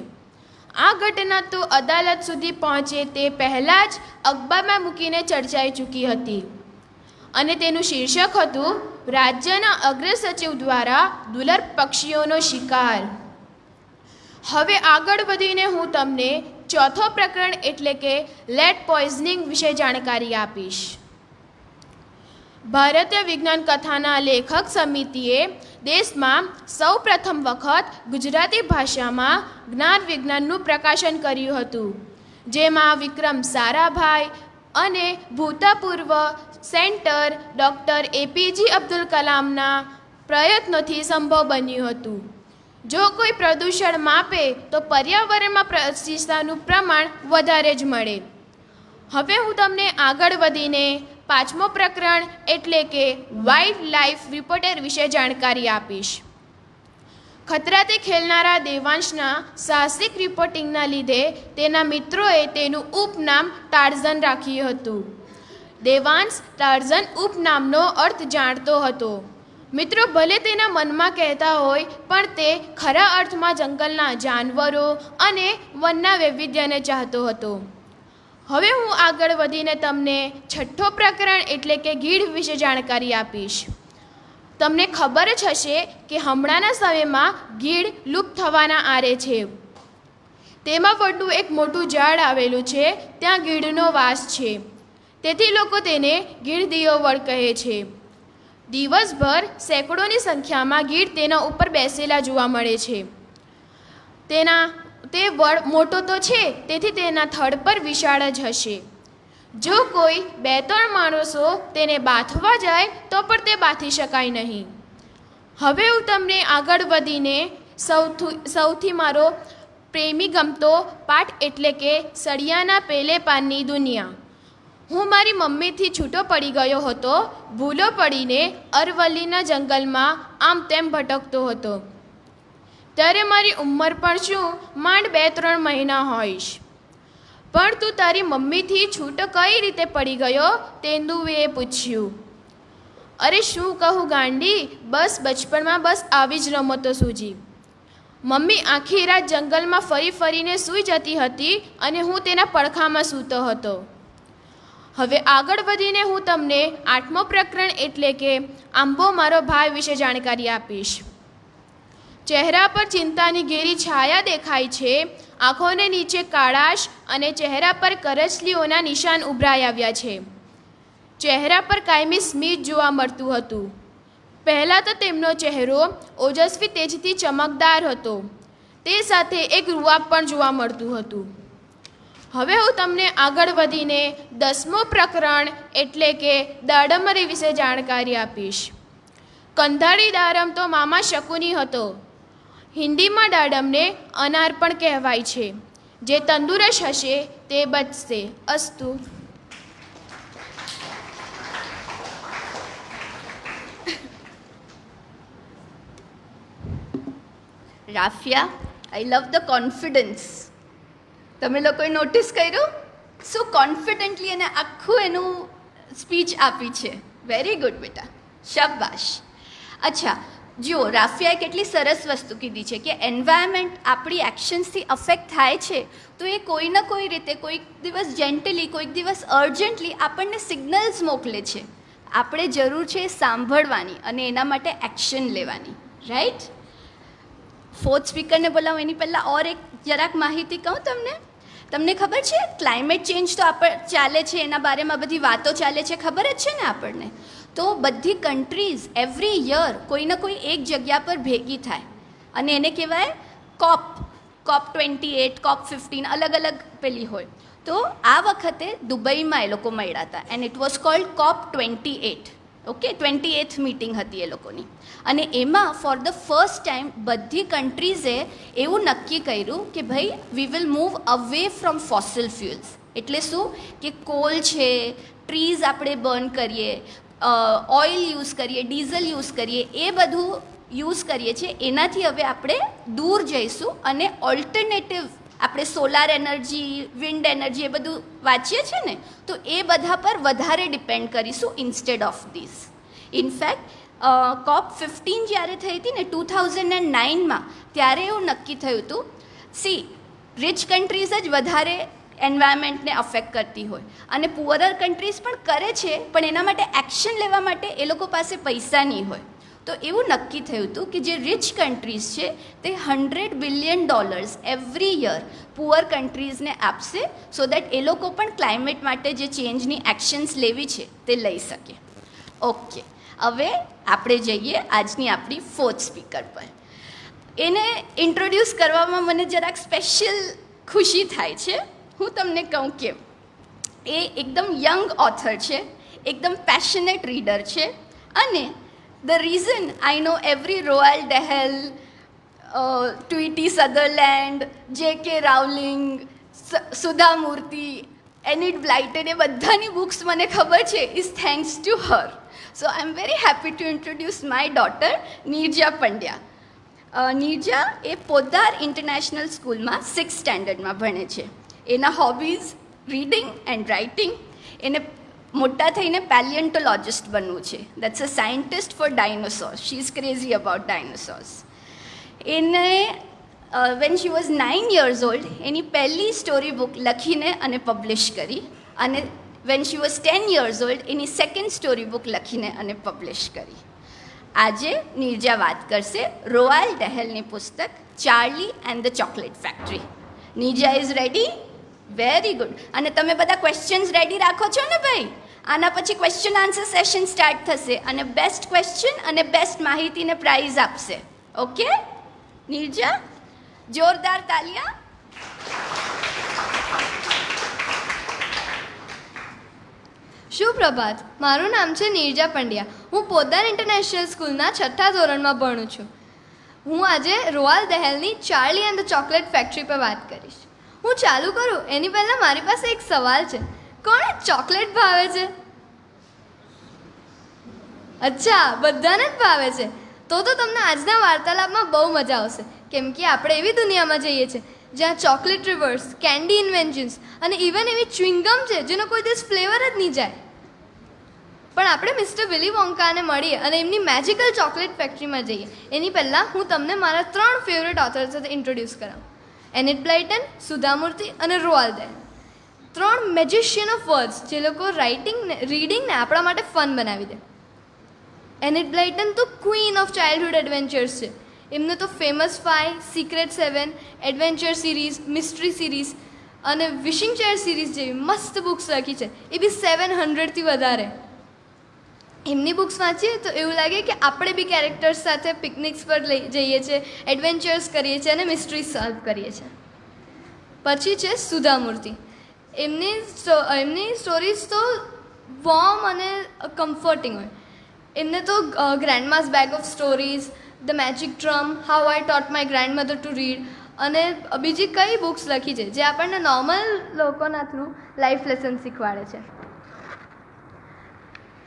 આ ઘટના તો અદાલત સુધી પહોંચે તે પહેલાં જ અખબારમાં મૂકીને ચર્ચાઈ ચૂકી હતી અને તેનું શીર્ષક હતું રાજ્યના અગ્રસચિવ દ્વારા દુર્લભ પક્ષીઓનો શિકાર. હવે આગળ વધીને હું તમને ચોથો પ્રકરણ એટલે કે લેડ પોઈઝનિંગ વિશે જાણકારી આપીશ. ભારતીય વિજ્ઞાન કથાના લેખક સમિતિએ દેશમાં સૌ પ્રથમ વખત ગુજરાતી ભાષામાં જ્ઞાન વિજ્ઞાનનું પ્રકાશન કર્યું હતું, જેમાં વિક્રમ સારાભાઈ, અને ભૂતપૂર્વ સેન્ટર ડૉક્ટર એપીજે અબ્દુલ કલામના પ્રયત્નોથી સંભવ બન્યું હતું. જો કોઈ પ્રદૂષણ માપે તો પર્યાવરણમાં પ્રતિષ્ઠાનું પ્રમાણ વધારે જ મળે. હવે હું તમને આગળ વધીને 5મો પ્રકરણ એટલે કે વાઇલ્ડ લાઈફ રિપોર્ટર વિશે જાણકારી આપીશ. ખતરાથી ખેલનારા દેવાંશના સાહસિક રિપોર્ટિંગના લીધે તેના મિત્રોએ તેનું ઉપનામ ટાર્ઝન રાખ્યું હતું. દેવાંશ ટાર્ઝન ઉપનામનો અર્થ જાણતો હતો. મિત્રો ભલે તેના મનમાં કહેતા હોય પણ તે ખરા અર્થમાં જંગલના જાનવરો અને વનના વૈવિધ્યને ચાહતો હતો. હવે હું આગળ વધીને તમને 6ઠ્ઠો પ્રકરણ એટલે કે ગીધ વિશે જાણકારી આપીશ. તમને ખબર જ હશે કે હમણાંના સમયમાં ગીધ લુપ્ત થવાના આરે છે. તેમાં વડનું એક મોટું ઝાડ આવેલું છે, ત્યાં ગીધનો વાસ છે. તેથી લોકો તેને ગીધ દિયોવડ કહે છે. દિવસભર સેંકડોની સંખ્યામાં ગીધ તેના ઉપર બેસેલા જોવા મળે છે. તે વડ મોટો તો છે, તેથી તેના થડ પર વિશાળ જ હશે. જો કોઈ 2-3 માણસો તેને બાથવા જાય તો પણ તે બાથી શકાય નહીં. હવે હું તમને આગળ વધીને સૌથી મારો પ્રેમી ગમતો પાઠ એટલે કે સળિયાના પેલે પાનની દુનિયા. હું મારી મમ્મીથી છૂટો પડી ગયો હતો. ભૂલો પડીને અરવલ્લીના જંગલમાં આમ તેમ ભટકતો હતો. ત્યારે મારી ઉંમર પણ શું માંડ 2-3 મહિના હોઈશ. પણ તું તારી મમ્મીથી છૂટો કઈ રીતે પડી ગયો? તેંદુએ પૂછ્યું. અરે શું કહું ગાંડી, બસ બચપણમાં બસ આવી જ રમતો સૂજી. મમ્મી આખી રાત જંગલમાં ફરી ફરીને સૂઈ જતી હતી અને હું તેના પડખામાં સૂતો હતો. હવે આગળ વધીને હું તમને 8મો પ્રકરણ એટલે કે આંબો મારો ભાઈ વિશે જાણકારી આપીશ. ચહેરા પર ચિંતાની ઘેરી છાયા દેખાય છે. આંખોને નીચે કાળાશ અને ચહેરા પર કરચલીઓના નિશાન ઉભરાઈ આવ્યા છે. ચહેરા પર કાયમી સ્મિત જોવા મળતું હતું. પહેલાં તો તેમનો ચહેરો ઓજસ્વી તેજથી ચમકદાર હતો. તે સાથે એક રૂઆબ પણ જોવા મળતું હતું. હવે હું તમને આગળ વધીને 10મો પ્રકરણ એટલે કે દાડમરી વિશે જાણકારી આપીશ. કંધારી દાડમ તો મામા શકુની હતો. હિન્દીમાં દાડમને અનાર પણ કહેવાય છે. જે તંદુરસ્ત હશે તે બચશે. અસ્તુ. રાફિયા, આઈ લવ ધ કોન્ફિડન્સ. તમે લોકોએ નોટિસ કર્યું શું કોન્ફિડન્ટલી અને આખું એનું સ્પીચ આપી છે. વેરી ગુડ બેટા, શાબાશ. અચ્છા જુઓ, રાફિયાએ કેટલી સરસ વસ્તુ કીધી છે કે એન્વાયરમેન્ટ આપણી એક્શન્સથી અફેક્ટ થાય છે તો એ કોઈને કોઈ રીતે કોઈક દિવસ જેન્ટલી કોઈક દિવસ અર્જન્ટલી આપણને સિગ્નલ્સ મોકલે છે. આપણે જરૂર છે સાંભળવાની અને એના માટે એક્શન લેવાની. રાઈટ? 4th સ્પીકરને બોલાવો એની પહેલાં ઓર એક જરાક માહિતી કહું તમને ખબર છે ક્લાઇમેટ ચેન્જ તો ચાલે છે, એના બારેમાં બધી વાતો ચાલે છે, ખબર જ છે ને આપણને. તો બધી કન્ટ્રીઝ એવરી યર કોઈને કોઈ એક જગ્યા પર ભેગી થાય અને એને કહેવાય COP 28, COP 15 અલગ અલગ પેલી હોય. તો આ વખતે દુબઈમાં એ લોકો મળ્યા હતા and it was cold COP 28. Okay, 28th meeting હતી એ લોકોની. અને એમાં ફોર ધ ફર્સ્ટ ટાઈમ બધી કન્ટ્રીઝે એવું નક્કી કર્યું કે ભાઈ we will move away from fossil fuels. એટલે શું કે કોલ છે, ટ્રીઝ આપણે બર્ન કરીએ, ઓઇલ યુઝ કરીએ, ડીઝલ યુઝ કરીએ, એ બધું યુઝ કરીએ છીએ. એનાથી હવે આપણે દૂર જઈશું અને ઓલ્ટરનેટિવ આપણે સોલાર એનર્જી, વિન્ડ એનર્જી એ બધું વાંચીએ છીએ ને, તો એ બધા પર વધારે ડિપેન્ડ કરીશું instead of this. In fact COP 15 જ્યારે થઈ હતી ને 2009માં, ત્યારે એવું નક્કી થયું હતું રિચ કન્ટ્રીઝ જ વધારે એન્વાયરમેન્ટને અફેક્ટ કરતી હોય અને પુઅરર કન્ટ્રીઝ પણ કરે છે, પણ એના માટે એક્શન લેવા માટે એ લોકો પાસે પૈસા નહીં હોય. તો એવું નક્કી થયું હતું કે જે રિચ કન્ટ્રીઝ છે તે $100 બિલિયન એવરી યર પુઅર કન્ટ્રીઝને આપશે સો દેટ એ લોકો પણ ક્લાઇમેટ માટે જે ચેન્જની એક્શન્સ લેવી છે તે લઈ શકે. ઓકે, હવે આપણે જઈએ આજની આપણી 4th સ્પીકર પર. એને ઇન્ટ્રોડ્યુસ કરવામાં મને જરાક સ્પેશિયલ ખુશી થાય છે. હું તમને કહું કેમ. એ એકદમ યંગ ઓથર છે, એકદમ પેશનેટ રીડર છે, અને the reason I know every Roald Dahl, Tui T Sutherland, J K. Rowling, Sudha Murthy, Enid Blyton, એ બધાની બુક્સ મને ખબર છે is thanks to her. So I am very happy to introduce my daughter Neerja Pandya. Neerja એ પોદ્દાર ઇન્ટરનેશનલ સ્કૂલમાં 6th સ્ટેન્ડર્ડમાં ભણે છે. એના હોબીઝ રીડિંગ એન્ડ રાઇટિંગ. એને મોટા થઈને પેલિયન્ટોલોજિસ્ટ બનવું છે. That's a scientist for dinosaurs. She is crazy about dinosaurs. એને when she was 9 years old એની પહેલી સ્ટોરી બુક લખીને અને પબ્લિશ કરી, અને when she was 10 years old એની સેકન્ડ સ્ટોરી બુક લખીને અને પબ્લિશ કરી. આજે નીરજા વાત કરશે રોઆલ્ડ ડહેલની પુસ્તક Charlie and the chocolate factory. Neerja is ready? Very good. અને તમે બધા ક્વેશ્ચન્સ રેડી રાખો છો ને ભાઈ? આના પછી ક્વેશ્ચન આન્સર સેશન સ્ટાર્ટ થશે, અને બેસ્ટ ક્વેશ્ચન અને બેસ્ટ માહિતીને પ્રાઇઝ આપશે. ઓકે નીરજા, જોરદાર તાલિયા. સુપ્રભાત. મારું નામ છે નીરજા પંડ્યા. હું પોદ્દાર ઇન્ટરનેશનલ સ્કૂલના 6થા ધોરણમાં ભણું છું. હું આજે રોઆલ્ડ દહેલની Charlie and the chocolate factory પર વાત કરીશ. હું ચાલુ કરું એની પહેલાં મારી પાસે એક સવાલ છે. કોણે ચોકલેટ ભાવે છે? અચ્છા, બધાને જ ભાવે છે. તો તમને આજના વાર્તાલાપમાં બહુ મજા આવશે, કેમ કે આપણે એવી દુનિયામાં જઈએ છીએ જ્યાં ચોકલેટ રિવર્સ, કેન્ડી ઇન્વેન્શન્સ અને ઇવન એવી ચ્વિંગમ છે જેનો કોઈ દિવસ ફ્લેવર જ નહીં જાય. પણ આપણે મિસ્ટર વિલી વોન્કાને મળીએ અને એમની મેજિકલ ચોકલેટ ફેક્ટરીમાં જઈએ એની પહેલાં હું તમને મારા 3 ફેવરેટ ઓથર સાથે ઇન્ટ્રોડ્યુસ કરાવું. એનિડ બ્લાઇટન, સુધા મૂર્તિ અને રોઆલ્ડ ડહેલ. 3 મેજિશિયન ઓફ વર્ડ્સ જે લોકો રીડિંગને આપણા માટે ફન બનાવી દે. એનિડ બ્લાઇટન તો ક્વીન ઓફ ચાઇલ્ડહુડ એડવેન્ચર્સ છે. એમને તો famous 5, secret 7, adventure series, mystery series અને વિશિંગ ચેર સિરીઝ જેવી મસ્ત બુક્સ લખી છે, એ બી 700થી વધારે. એમની બુક્સ વાંચીએ તો એવું લાગે કે આપણે બી કેરેક્ટર્સ સાથે પિકનિક્સ પર જઈએ છીએ, એડવેન્ચર્સ કરીએ છીએ અને મિસ્ટ્રી સોલ્વ કરીએ છીએ. પછી છે સુધા મૂર્તિ. એમની સ્ટોરીઝ તો વોર્મ અને કમ્ફર્ટિંગ હોય. એમને તો grandma's bag of stories, the magic drum, how I taught my grandmother to read અને બીજી કઈ બુક્સ લખી છે જે આપણને નોર્મલ લોકોના થ્રુ લાઈફ લેસન શીખવાડે છે.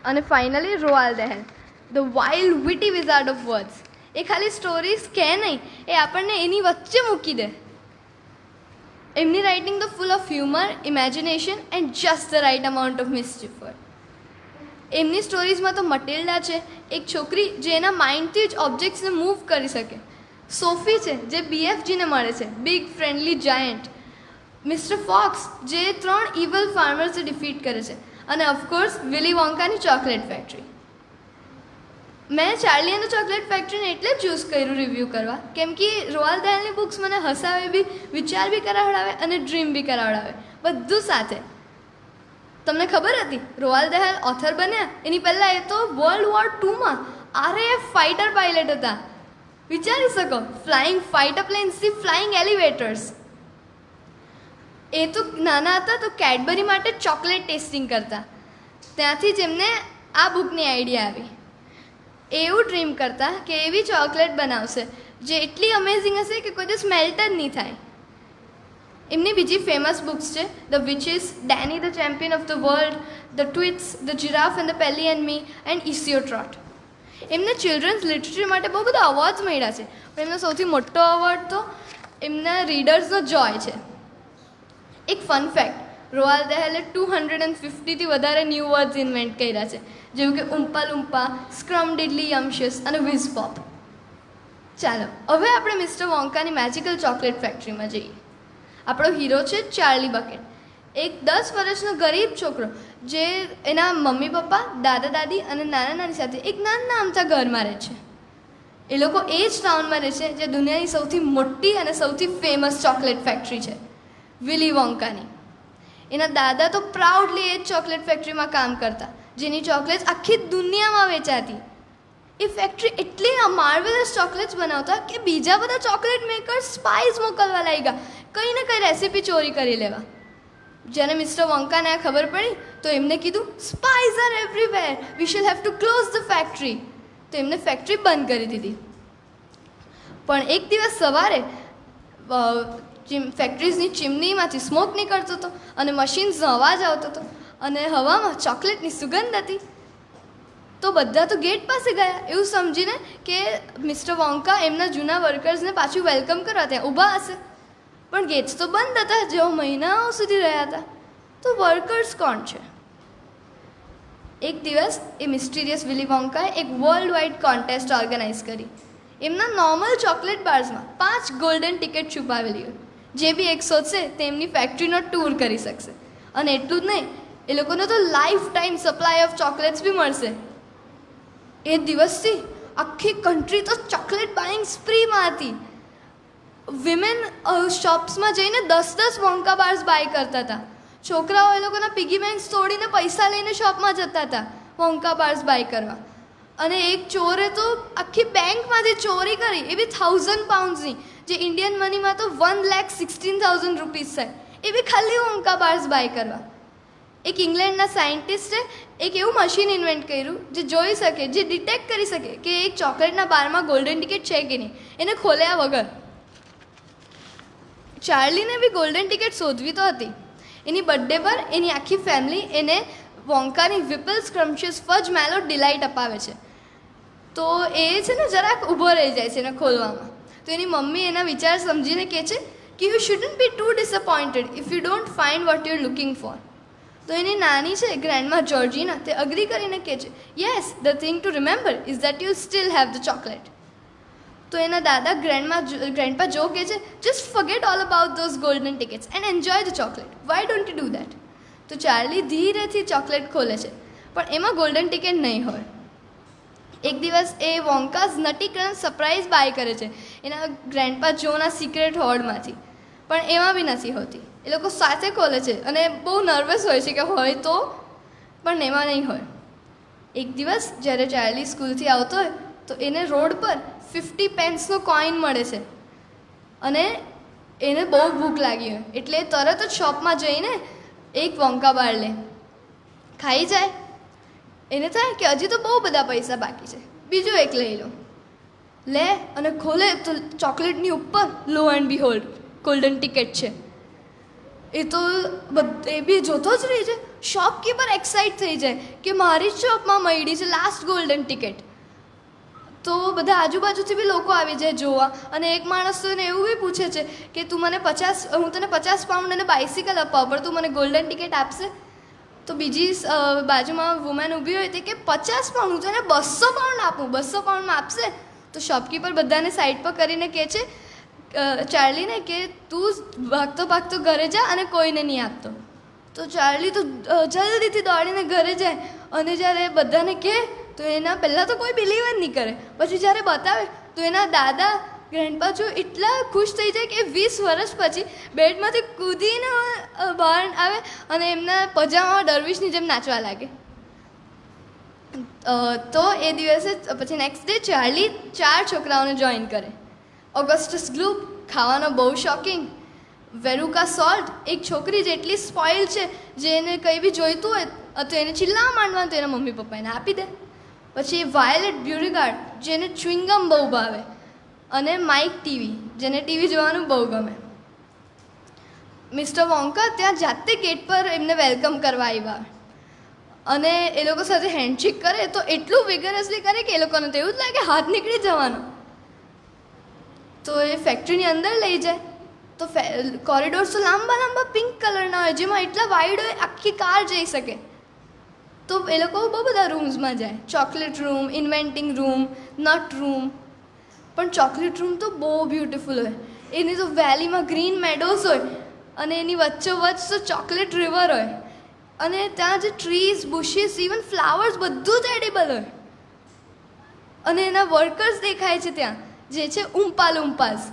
અને finally Roald Dahl, the wild witty wizard of words. એ ખાલી સ્ટોરીઝ કહે નહીં, એ આપણને એની વચ્ચે મૂકી દે. એમની રાઇટિંગ તો full of humour, imagination and just the right amount of mischief હોય. એમની સ્ટોરીઝમાં તો મટિલ્ડા છે, એક છોકરી જે એના માઇન્ડથી જ ઓબ્જેક્ટ્સને મૂવ કરી શકે. સોફી છે જે BFGને મળે છે, Big Friendly Giant. Mister Fox જે 3 ઇવલ ફાર્મર્સને ડિફીટ કરે છે. અને ઓફકોર્સ વિલી વોન્કાની ચોકલેટ ફેક્ટરી. મેં ચાર્લી એન્ડ ધ ચોકલેટ ફેક્ટરીને એટલે જ ચૂઝ કર્યું રિવ્યૂ કરવા, કેમ કે રોઆલ્ડ દહેલની બુક્સ મને હસાવે બી, વિચાર બી કરાવડાવે અને ડ્રીમ બી કરાવડાવે, બધું સાથે. તમને ખબર હતી રોઆલ્ડ દહેલ ઓથર બન્યા એની પહેલાં એ તો World War II RAF fighter pilot હતા. વિચારી શકો, ફ્લાઇંગ ફાઇટર પ્લેન્સથી ફ્લાઇંગ એલિવેટર્સ. એ તો નાના હતા તો કેડબરી માટે ચોકલેટ ટેસ્ટિંગ કરતા. ત્યાંથી જ એમને આ બુકની આઈડિયા આવી. એવું ડ્રીમ કરતા કે એવી ચોકલેટ બનાવશે જે એટલી અમેઝિંગ હશે કે કોઈ દિવસ મેલ્ટ જ નહીં થાય. એમની બીજી ફેમસ બુક્સ છે the witches, Danny the champion of the world, the twits, the giraffe and the pelly and me and Esio Trot. એમને ચિલ્ડ્રન્સ લિટરેચર માટે બહુ બધા અવોર્ડ્સ મળ્યા છે, પણ એમનો સૌથી મોટો અવોર્ડ તો એમના રીડર્સનો જોય છે. એક ફન ફેક્ટ, રોઆલ્ડ દહેલે 250થી વધારે ન્યૂ વર્ડ્સ ઇન્વેન્ટ કર્યા છે, જેવું કે ઉમ્પા લુમ્પા, સ્ક્રમ ડિડલી યમશિયસ અને વિઝ પોપ. ચાલો હવે આપણે મિસ્ટર વોન્કાની મેજિકલ ચોકલેટ ફેક્ટરીમાં જઈએ. આપણો હીરો છે ચાર્લી બકેટ, એક 10 વર્ષનો ગરીબ છોકરો જે એના મમ્મી પપ્પા, દાદા દાદી અને નાના નાની સાથે એક નાના અમથા ઘરમાં રહે છે. એ લોકો એ જ ટાઉનમાં રહે છે જે દુનિયાની સૌથી મોટી અને સૌથી ફેમસ ચોકલેટ ફેક્ટરી છે, વિલી વોન્કાની. એના દાદા તો પ્રાઉડલી એ જ ચોકલેટ ફેક્ટરીમાં કામ કરતા, જેની ચોકલેટ્સ આખી દુનિયામાં વેચાતી. એ ફેક્ટરી એટલી માર્વેલસ ચોકલેટ્સ બનાવતા કે બીજા બધા ચોકલેટ મેકર્સ સ્પાઇસ મોકલવા લાગ્યા, કંઈ ને કંઈ રેસીપી ચોરી કરી લેવા. જ્યારે મિસ્ટર વોન્કાને આ ખબર પડી તો એમને કીધું spies are everywhere, we shall have to close the factory. તો એમને ફેક્ટરી બંધ કરી દીધી. પણ એક દિવસ સવારે ફેક્ટરીઝની ચીમનીમાંથી સ્મોક નીકળતો હતો અને મશીન્સનો અવાજ આવતો હતો અને હવામાં ચોકલેટની સુગંધ હતી. તો બધા તો ગેટ પાસે ગયા એવું સમજીને કે મિસ્ટર વોન્કા એમના જૂના વર્કર્સને પાછું વેલકમ કરવા ત્યાં ઊભા હશે. પણ ગેટ્સ તો બંધ હતા જેઓ મહિનાઓ સુધી રહ્યા હતા. તો વર્કર્સ કોણ છે? એક દિવસ એ મિસ્ટીરિયસ વિલી વોન્કાએ એક વર્લ્ડ વાઇડ કોન્ટેસ્ટ ઓર્ગેનાઇઝ કરી. એમના નોર્મલ ચોકલેટ બાર્સમાં 5 ગોલ્ડન ટિકિટ છુપાવેલી હોય. જે બી એક શોધશે તેમની ફેક્ટરીનો ટૂર કરી શકશે. અને એટલું જ નહીં, એ લોકોને તો life time supply of chocolates બી મળશે. એ દિવસથી આખી કન્ટ્રી તો ચોકલેટ બાઇંગ સ્પ્રીમાં હતી. વિમેન શોપ્સમાં જઈને 10 વોન્કા બાર્સ બાય કરતા હતા. છોકરાઓ એ લોકોના પિગી બેંક્સ તોડીને પૈસા લઈને શોપમાં જતા હતા વોન્કા બાર્સ બાય કરવા. અને એક ચોરે તો આખી બેંકમાંથી ચોરી કરી, એ બી 1000 પાઉન્ડ્સની, જે ઇન્ડિયન મનીમાં તો 1,16,000 રૂપીઝ છે. એ બી ખાલી વોન્કા બાર્સ બાય કરવા. એક ઇંગ્લેન્ડના સાયન્ટિસ્ટે એક એવું મશીન ઇન્વેન્ટ કર્યું જે જોઈ શકે, જે ડિટેક્ટ કરી શકે કે એક ચોકલેટના બારમાં ગોલ્ડન ટિકિટ છે કે નહીં, એને ખોલ્યા વગર. ચાર્લીને બી ગોલ્ડન ટિકિટ શોધવી તો હતી. એની બર્થડે પર એની આખી ફેમિલી એને વોન્કાની વિપલ સ્ક્રમ્શિયસ ફજ મેલો ડિલાઇટ અપાવે છે. તો એ છે ને જરાક ઊભો રહી જાય છે એને ખોલવામાં. તો એની મમ્મી એના વિચાર સમજીને કહે છે કે you shouldn't be too disappointed if you don't find what you are looking for. તો એની નાની છે ગ્રેન્ડમા જોર્જિના, તે અગ્રી કરીને કહે છે yes, the thing to remember is that you steel have the chocolate. તો એના દાદા ગ્રેન્ડપા જો કહે છે just forget all about those golden tickets and enjoy the chocolate, why don't you do that. તો ચાર્લી ધીરેથી ચોકલેટ ખોલે છે પણ એમાં ગોલ્ડન ટિકિટ નહીં હોય. એક દિવસ એ વોન્કાઝ નટી ક્રંચ સરપ્રાઈઝ બાય કરે છે એના ગ્રેન્ડપા જોના સિક્રેટ હોર્ડમાંથી, પણ એમાં બી નથી હોતી. એ લોકો સાથે ખોલે છે અને બહુ નર્વસ હોય છે કે હોય તો, પણ એમાં નહીં હોય. એક દિવસ જ્યારે ચાર્લી સ્કૂલથી આવતો હોય તો એને રોડ પર 50 પેન્સનો કોઈન મળે છે અને એને બહુ ભૂખ લાગી હોય એટલે તરત જ શોપમાં જઈને એક વોન્કા બાર લે, ખાઈ જાય. એને થાય કે હજી તો બહુ બધા પૈસા બાકી છે, બીજું એક લઈ લો. લે અને ખોલે તો ચોકલેટની ઉપર લો એન્ડ બિહોલ્ડ ગોલ્ડન ટિકિટ છે. એ તો એ બી જોતો જ રહી જાય. શોપકીપર એક્સાઇટ થઈ જાય કે મારી જ શોપમાં મળી છે લાસ્ટ ગોલ્ડન ટિકિટ. તો બધા આજુબાજુથી બી લોકો આવી જાય જોવા. અને એક માણસ તો એને એવું બી પૂછે છે કે તું મને હું તને 50 પાઉન્ડ અને બાઇસિકલ અપાવું પણ તું મને ગોલ્ડન ટિકિટ આપશે? તો બીજી બાજુમાં વુમેન ઊભી હોય તે કે 50 પાઉન્ડ, હું તને 200 પાઉન્ડ આપું, 200 પાઉન્ડમાં આપશે? તો શોપકીપર બધાને સાઈડ પર કરીને કહે છે ચાર્લીને કે તું ભાગતો ઘરે જા અને કોઈને નહીં આપતો. તો ચાર્લી તો જલ્દીથી દોડીને ઘરે જાય અને જ્યારે બધાને કહે તો એના પહેલાં તો કોઈ બિલીવ જ નહીં કરે. પછી જ્યારે બતાવે તો એના દાદા ગ્રેન્ડપા જો એટલા ખુશ થઈ જાય કે 20 વર્ષ પછી બેડમાંથી કૂદીને બહાર આવે અને એમના પજામામાં દરવીશની જેમ નાચવા લાગે. તો એ દિવસે પછી નેક્સ્ટ ડે ચાર્લી 4 છોકરાઓને જોઈન કરે. ઓગસ્ટસ ગ્લુપ ખાવાનો બહુ શોખીન, વેરુકા સોલ્ટ એક છોકરી જેટલી સ્પોઇલ છે જે એને કંઈ બી જોઈતું હોય તો એને ચિલ્લા માંડવાનું તો એના મમ્મી પપ્પા એને આપી દે. પછી વાયોલેટ બ્યુરીગાર્ડ જેને ચ્વિંગમ બહુ ભાવે, અને માઇક ટીવી જેને ટીવી જોવાનું બહુ ગમે. મિસ્ટર વોન્કા ત્યાં જાતે ગેટ પર એમને વેલકમ કરવા આવ્યા અને એ લોકો સાથે હેન્ડશેક કરે તો એટલું વિગરસલી કરે કે એ લોકોને તો એવું જ લાગે હાથ નીકળી જવાનો. તો એ ફેક્ટરીની અંદર લઈ જાય તો કોરિડોર્સ તો લાંબા પિંક કલરના હોય જેમાં એટલા વાઇડ હોય આખી કાર જઈ શકે. તો એ લોકો બહુ બધા રૂમ્સમાં જાય, chocolate room, inventing room, nut room. પણ ચોકલેટ રૂમ તો બહુ બ્યુટિફુલ હોય. એની તો વેલીમાં ગ્રીન મેડોઝ હોય અને એની વચ્ચોવચ્ચ તો ચોકલેટ રિવર હોય અને ત્યાં જે ટ્રીઝ, બુશીસ, ઇવન ફ્લાવર્સ બધું જ એડિબલ હોય. અને એના વર્કર્સ દેખાય છે ત્યાં જે છે ઉમ્પાલુમ્પાસ,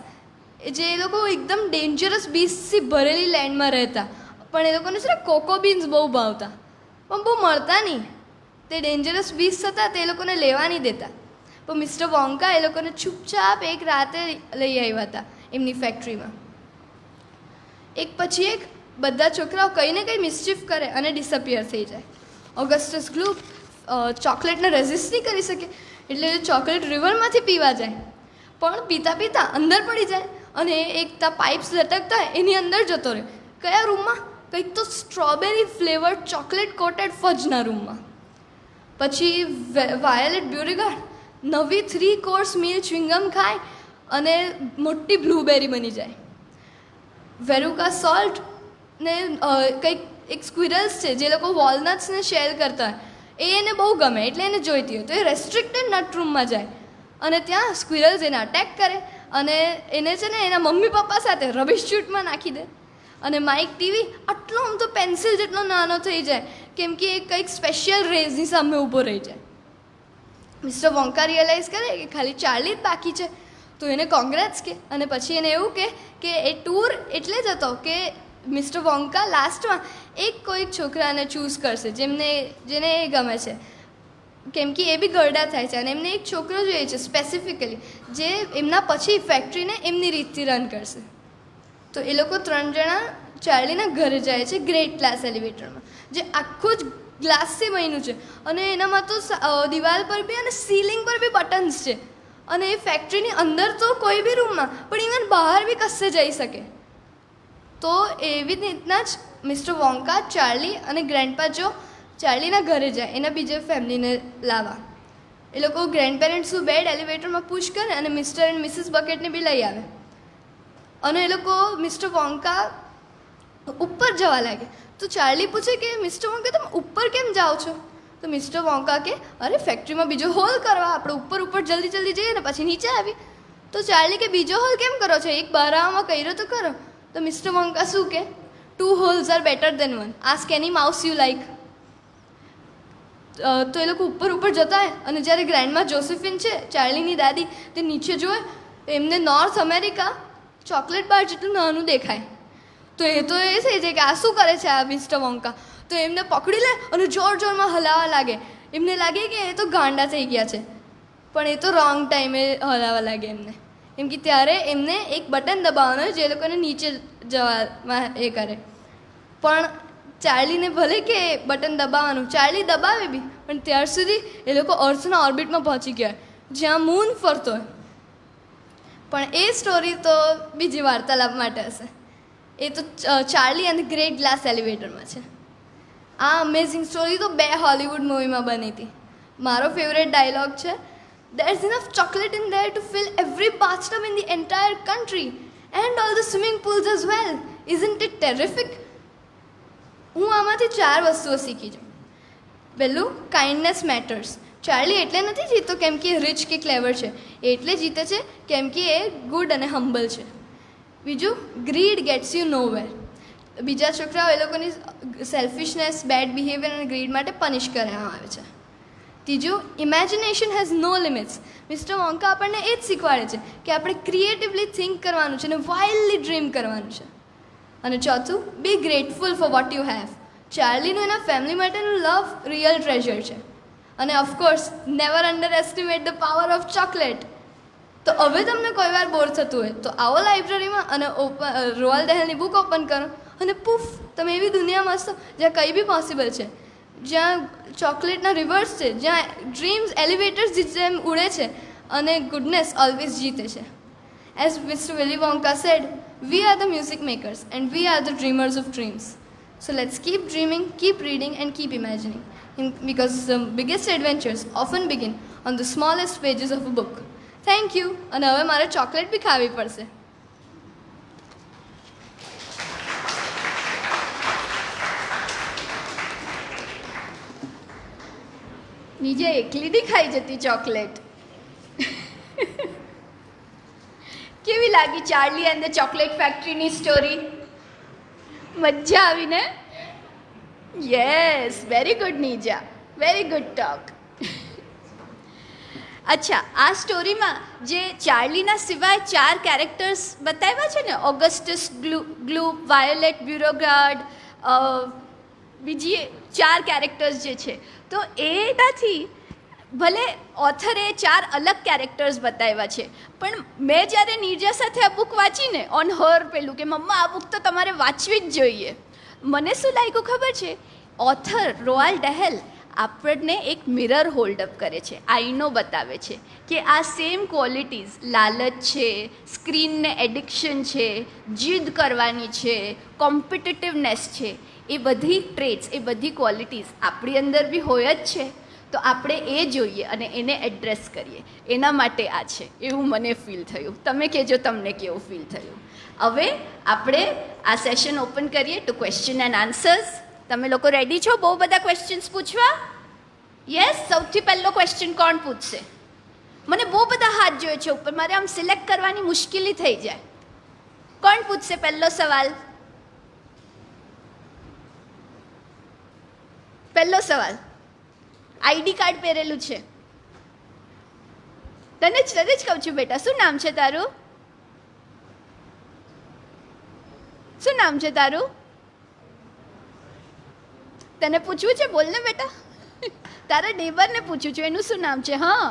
જે એ લોકો એકદમ ડેન્જરસ બીસ્ટથી ભરેલી લેન્ડમાં રહેતા. પણ એ લોકોને છે ને કોકો બીન્સ બહુ ભાવતા પણ બહુ મળતા નહીં. તે ડેન્જરસ બીસ્ટ હતા તે એ લોકોને લેવા નહીં દેતા. પણ મિસ્ટર વોન્કા એ લોકોને છૂપછાપ એક રાતે લઈ આવ્યા હતા એમની ફેક્ટરીમાં. એક પછી એક બધા છોકરાઓ કંઈ ને કંઈ મિસચીફ કરે અને ડિસઅપિયર થઈ જાય. ઓગસ્ટસ ગ્લુપ ચોકલેટને રેઝિસ્ટ નહીં કરી શકે, એટલે ચોકલેટ રિવરમાંથી પીવા જાય, પણ પીતા પીતા અંદર પડી જાય અને એક તા પાઇપ્સ લટકતા હોય એની અંદર જતો રહે. કયા રૂમમાં? કંઈક તો સ્ટ્રોબેરી ફ્લેવર્ડ ચોકલેટ કોટેડ ફજના રૂમમાં. પછી વાયોલેટ બ્યુરીગાર્ડ નવી 3 કોર્સ મીલ ચ્વિંગમ ખાય અને મોટી બ્લૂબેરી બની જાય. વેરુકા સોલ્ટ ને કંઈક એક સ્ક્વિરલ્સ છે જે લોકો વોલનટ્સને શેર કરતા હોય, એ એને બહુ ગમે એટલે એને જોઈતી હોય, તો એ રેસ્ટ્રિક્ટેડ નટ રૂમમાં જાય અને ત્યાં સ્ક્વિરલ્સ એને અટેક કરે અને એને છે ને એના મમ્મી પપ્પા સાથે રબિશ ચૂટમાં નાખી દે. અને માઇક ટીવી આટલો આમ તો પેન્સિલ જેટલો નાનો થઈ જાય કેમ કે એ કંઈક સ્પેશિયલ રેઝની સામે ઊભો રહી જાય. મિસ્ટર વોન્કા રિયલાઇઝ કરે કે ખાલી ચાર્લી જ બાકી છે, તો એને કોંગ્રેટ્સ કે અને પછી એને એવું કે એ ટૂર એટલે જ હતો કે મિસ્ટર વોન્કા લાસ્ટમાં કોઈક છોકરાને ચૂઝ કરશે જેને એ ગમે છે, કેમ કે એ બી ગરડા થાય છે અને એમને એક છોકરો જોઈએ છે સ્પેસિફિકલી જે એમના પછી ફેક્ટરીને એમની રીતથી રન કરશે. તો એ લોકો 3 જણા ચાર્લીના ઘરે જાય છે ગ્રેટ ગ્લાસ એલિવેટરમાં, જે આખું જ ગ્લાસથી બન્યું છે અને એનામાં તો દિવાલ પર બી અને સીલિંગ પર બી બટન્સ છે અને એ ફેક્ટરીની અંદર તો કોઈ બી રૂમમાં પણ ઇવન બહાર બી કશે જઈ શકે. તો એવી રીતના જ મિસ્ટર વોન્કા, ચાર્લી અને ગ્રેન્ડપા જો ચાર્લીના ઘરે જાય એના બીજા ફેમિલીને લાવવા. એ લોકો ગ્રેન્ડ પેરેન્ટ્સનું બેડ એલિવેટરમાં પુશ કરે અને મિસ્ટર એન્ડ મિસિસ બકેટને બી લઈ આવે અને એ લોકો મિસ્ટર વોન્કા ઉપર જવા લાગે. તો ચાર્લી પૂછે કે મિસ્ટર વોન્કા તમે ઉપર કેમ જાઓ છો? તો મિસ્ટર વોન્કા કે અરે ફેક્ટરીમાં બીજો હોલ કરવા, આપણે ઉપર જલ્દી જઈએ ને પછી નીચે આવી. તો ચાર્લી કે બીજો હોલ કેમ કરો છો? એક બહારમાં કર્યો તો કરો. તો મિસ્ટર વોન્કા શું કે 2 holes are better than 1. Ask any mouse you like. તો એ લોકો ઉપર જતા હોય અને જ્યારે ગ્રેન્ડમાં જોસેફિન છે ચાર્લીની દાદી તે નીચે જોવે એમને નોર્થ અમેરિકા ચોકલેટ બાર જેટલું નાનું દેખાય. તો એ થઈ જાય કે આ શું કરે છે આ મિસ્ટર વોન્કા. તો એમને પકડી લે અને જોરમાં હલાવવા લાગે. એમને લાગે કે એ તો ગાંડા થઈ ગયા છે, પણ એ તો રોંગ ટાઈમે હલાવવા લાગે એમને, કેમ કે ત્યારે એમને એક બટન દબાવવાનું જે લોકોને નીચે જવામાં એ કરે. પણ ચાર્લીને ભલે કે બટન દબાવવાનું, ચાર્લી દબાવે બી પણ ત્યાર સુધી એ લોકો અર્થના ઓર્બિટમાં પહોંચી ગયા જ્યાં મૂન ફરતો હોય. પણ એ સ્ટોરી તો બીજી વાર્તાલાપ માટે હશે. એ તો ચાર્લી અને ગ્રેટ ગ્લાસ એલિવેટરમાં છે. આ અમેઝિંગ સ્ટોરી તો 2 હોલિવૂડ મૂવીમાં બની હતી. મારો ફેવરેટ ડાયલોગ છે, "There's enough chocolate in there to fill every bathtub in the entire country and all the swimming pools as well. Isn't it terrific?" હું આમાંથી 4 વસ્તુઓ શીખી છું. પહેલું, કાઇન્ડનેસ મેટર્સ. ચાર્લી એટલે નથી જીતતો કેમ કે રિચ કે ક્લેવર છે, એટલે જીતે છે કેમ કે એ ગુડ અને હમ્બલ છે. બીજું, ગ્રીડ ગેટ્સ યુ નોવેર. બીજા છોકરાઓ એ લોકોની સેલ્ફિશનેસ, બેડ બિહેવિયર અને ગ્રીડ માટે પનિશ કરવામાં આવે છે. ત્રીજું, imagination has no limits. Mister Wonka આપણને એ જ શીખવાડે છે કે આપણે ક્રિએટિવલી થિંક કરવાનું છે અને વાઇલ્ડલી ડ્રીમ કરવાનું છે. અને ચોથું, be grateful for what you have. ચાર્લીનું એના ફેમિલી માટેનું લવ રિયલ ટ્રેઝર છે. અને of course never underestimate the power of chocolate. તો હવે તમને કોઈ વાર બોર થતું હોય તો આવો લાઇબ્રેરીમાં અને રોઅલ દહેલની બુક ઓપન કરો અને પૂફ તમે એવી દુનિયામાં હશો જ્યાં કંઈ બી પોસિબલ છે, જ્યાં ચોકલેટના રિવર્સ છે, જ્યાં ડ્રીમ્સ એલિવેટર્સ જેમ ઉડે છે અને ગુડનેસ ઓલવેઝ જીતે છે. As Mister Willy Wonka said, we are the music makers and we are the dreamers of dreams. So let's keep dreaming, keep reading and keep imagining, because the biggest adventures often begin on the smallest pages of a book. Thank you. અને હવે મારે ચોકલેટ બી ખાવી પડશે. નીચે એકલી નહીં ખાઈ જતી ચોકલેટ. કેવી લાગી ચાર્લી એન્ડ ધ ચોકલેટ ફેક્ટરીની સ્ટોરી? મજા આવી ને? Yes, very good Neerja, very good talk. અચ્છા, આ સ્ટોરીમાં જે ચાર્લીના સિવાય 4 કેરેક્ટર્સ બતાવ્યા છે ને, ઓગસ્ટસ ગ્લુપ, વાયોલેટ બ્યુરોગાર્ડ, બીજી 4 કેરેક્ટર્સ જે છે, તો એનાથી ભલે ઓથરે 4 અલગ કેરેક્ટર્સ બતાવ્યા છે, પણ મેં જ્યારે નીરજા સાથે આ બુક વાંચીને ઓન હર પેલું કે મમ્મા આ બુક તો તમારે વાંચવી જ જોઈએ, મને શું લાગ્યું ખબર છે, ઓથર રોઆલ ડહેલ આપણને એક મિરર હોલ્ડઅપ કરે છે, આઈનો બતાવે છે કે આ સેમ ક્વોલિટીઝ, લાલચ છે, સ્ક્રીનને એડિક્શન છે, જીદ કરવાની છે, કોમ્પિટિટિવનેસ છે, એ બધી ટ્રેટ્સ, એ બધી ક્વોલિટીઝ આપણી અંદર બી હોય જ છે. તો આપણે એ જોઈએ અને એને એડ્રેસ કરીએ, એના માટે આ છે એવું મને ફીલ થયું. તમે કહેજો તમને કેવું ફીલ થયું. હવે આપણે આ સેશન ઓપન કરીએ ટુ ક્વેશ્ચન એન્ડ આન્સર્સ. તમે લોકો રેડી છો બહુ બધા ક્વેશ્ચન્સ પૂછવા? યસ. સૌથી પહેલો ક્વેશ્ચન કોણ પૂછશે? મને બહુ બધા હાથ જોઈએ છે ઉપર, મારે આમ સિલેક્ટ કરવાની મુશ્કેલી થઈ જાય. કોણ પૂછશે પહેલો સવાલ? પહેલો સવાલ. આઈડી કાર્ડ પહેરેલું છે. તને જ કહું છું બેટા, શું નામ છે તારું? શું નામ છે તારું? તને પૂછવું છે, બોલ ને બેટા. તારા નેબરને પૂછું છું, એનું શું નામ છે? હા,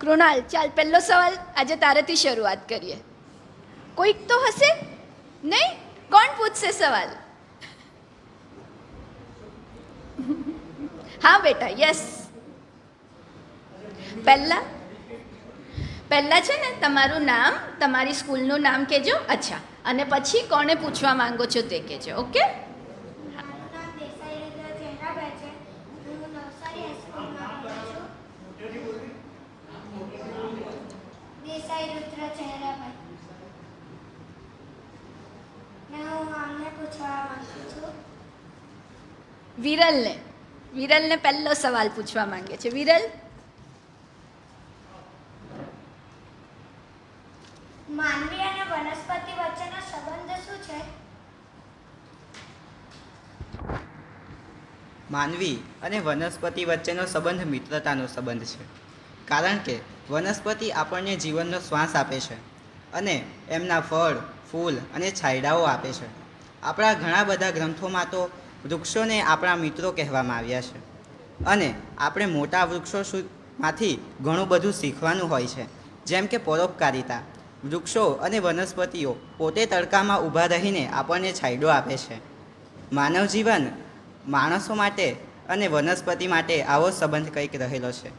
કૃણાલ. ચાલ, પહેલો સવાલ આજે તારાથી શરૂઆત કરીએ. કોઈક તો હશે નહીં? કોણ પૂછશે સવાલ? હા બેટા, યસ. પહેલા છે ને તમારું નામ, તમારી સ્કૂલનું નામ કહેજો. અચ્છા, અને પછી કોને પૂછવા માંગો છો તે કહેજો. ઓકે? વિરલને પહેલો સવાલ પૂછવા માંગે છે. વિરલ, માનવી અને વનસ્પતિ વચ્ચેનો સંબંધ શું છે? માનવી અને વનસ્પતિ વચ્ચેનો સંબંધ મિત્રતાનો સંબંધ છે, કારણ કે વનસ્પતિ આપણને જીવનનો શ્વાસ આપે છે અને એમના ફળ, ફૂલ અને છાંયડાઓ આપે છે. આપણા ઘણા બધા ગ્રંથોમાં તો વૃક્ષોને આપણા મિત્રો કહેવામાં આવ્યા છે અને આપણે મોટા વૃક્ષોમાંથી ઘણું બધું શીખવાનું હોય છે, જેમ કે પરોપકારિતા. વૃક્ષો અને વનસ્પતિઓ પોતે તડકામાં ઊભા રહીને આપણને છાંયડો આપે છે. માનવ જીવન, માણસો માટે અને વનસ્પતિ માટે આવો સંબંધ કંઈક રહેલો છે.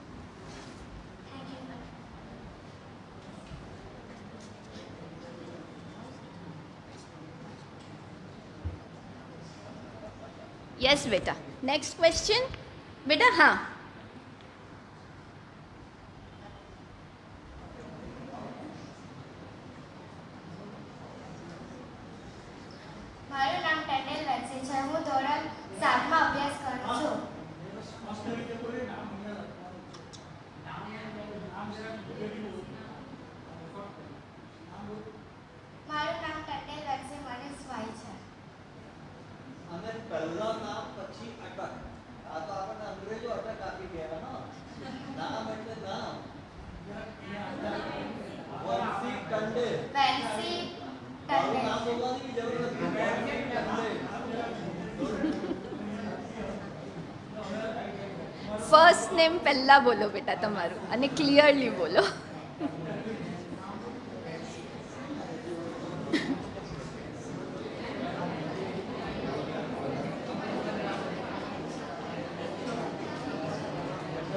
યસ બેટા. નેક્સ્ટ ક્વેશ્ચન બેટા. હા, મારું નામ ટેન્ડેલ વેક્સી છે. હું ધોરણ 7માં અભ્યાસ કરું છું. મારું નામ ટેન્ડેલ વેક્સી મનીષભાઈ છે. અને પહેલા નામ પછી અટક. આ તો આપણને અંગ્રેજો અટક આપી ગયા ને. નામ એટલે નામ. વંશી ટંડેલ. વેક્સી મારું ટંડેલ. નામ બોલવાની જરૂર નથી. વંશી ટંડેલ. ફર્સ્ટ નેમ પહેલા બોલો બેટા તમારું, અને ક્લિયરલી બોલો.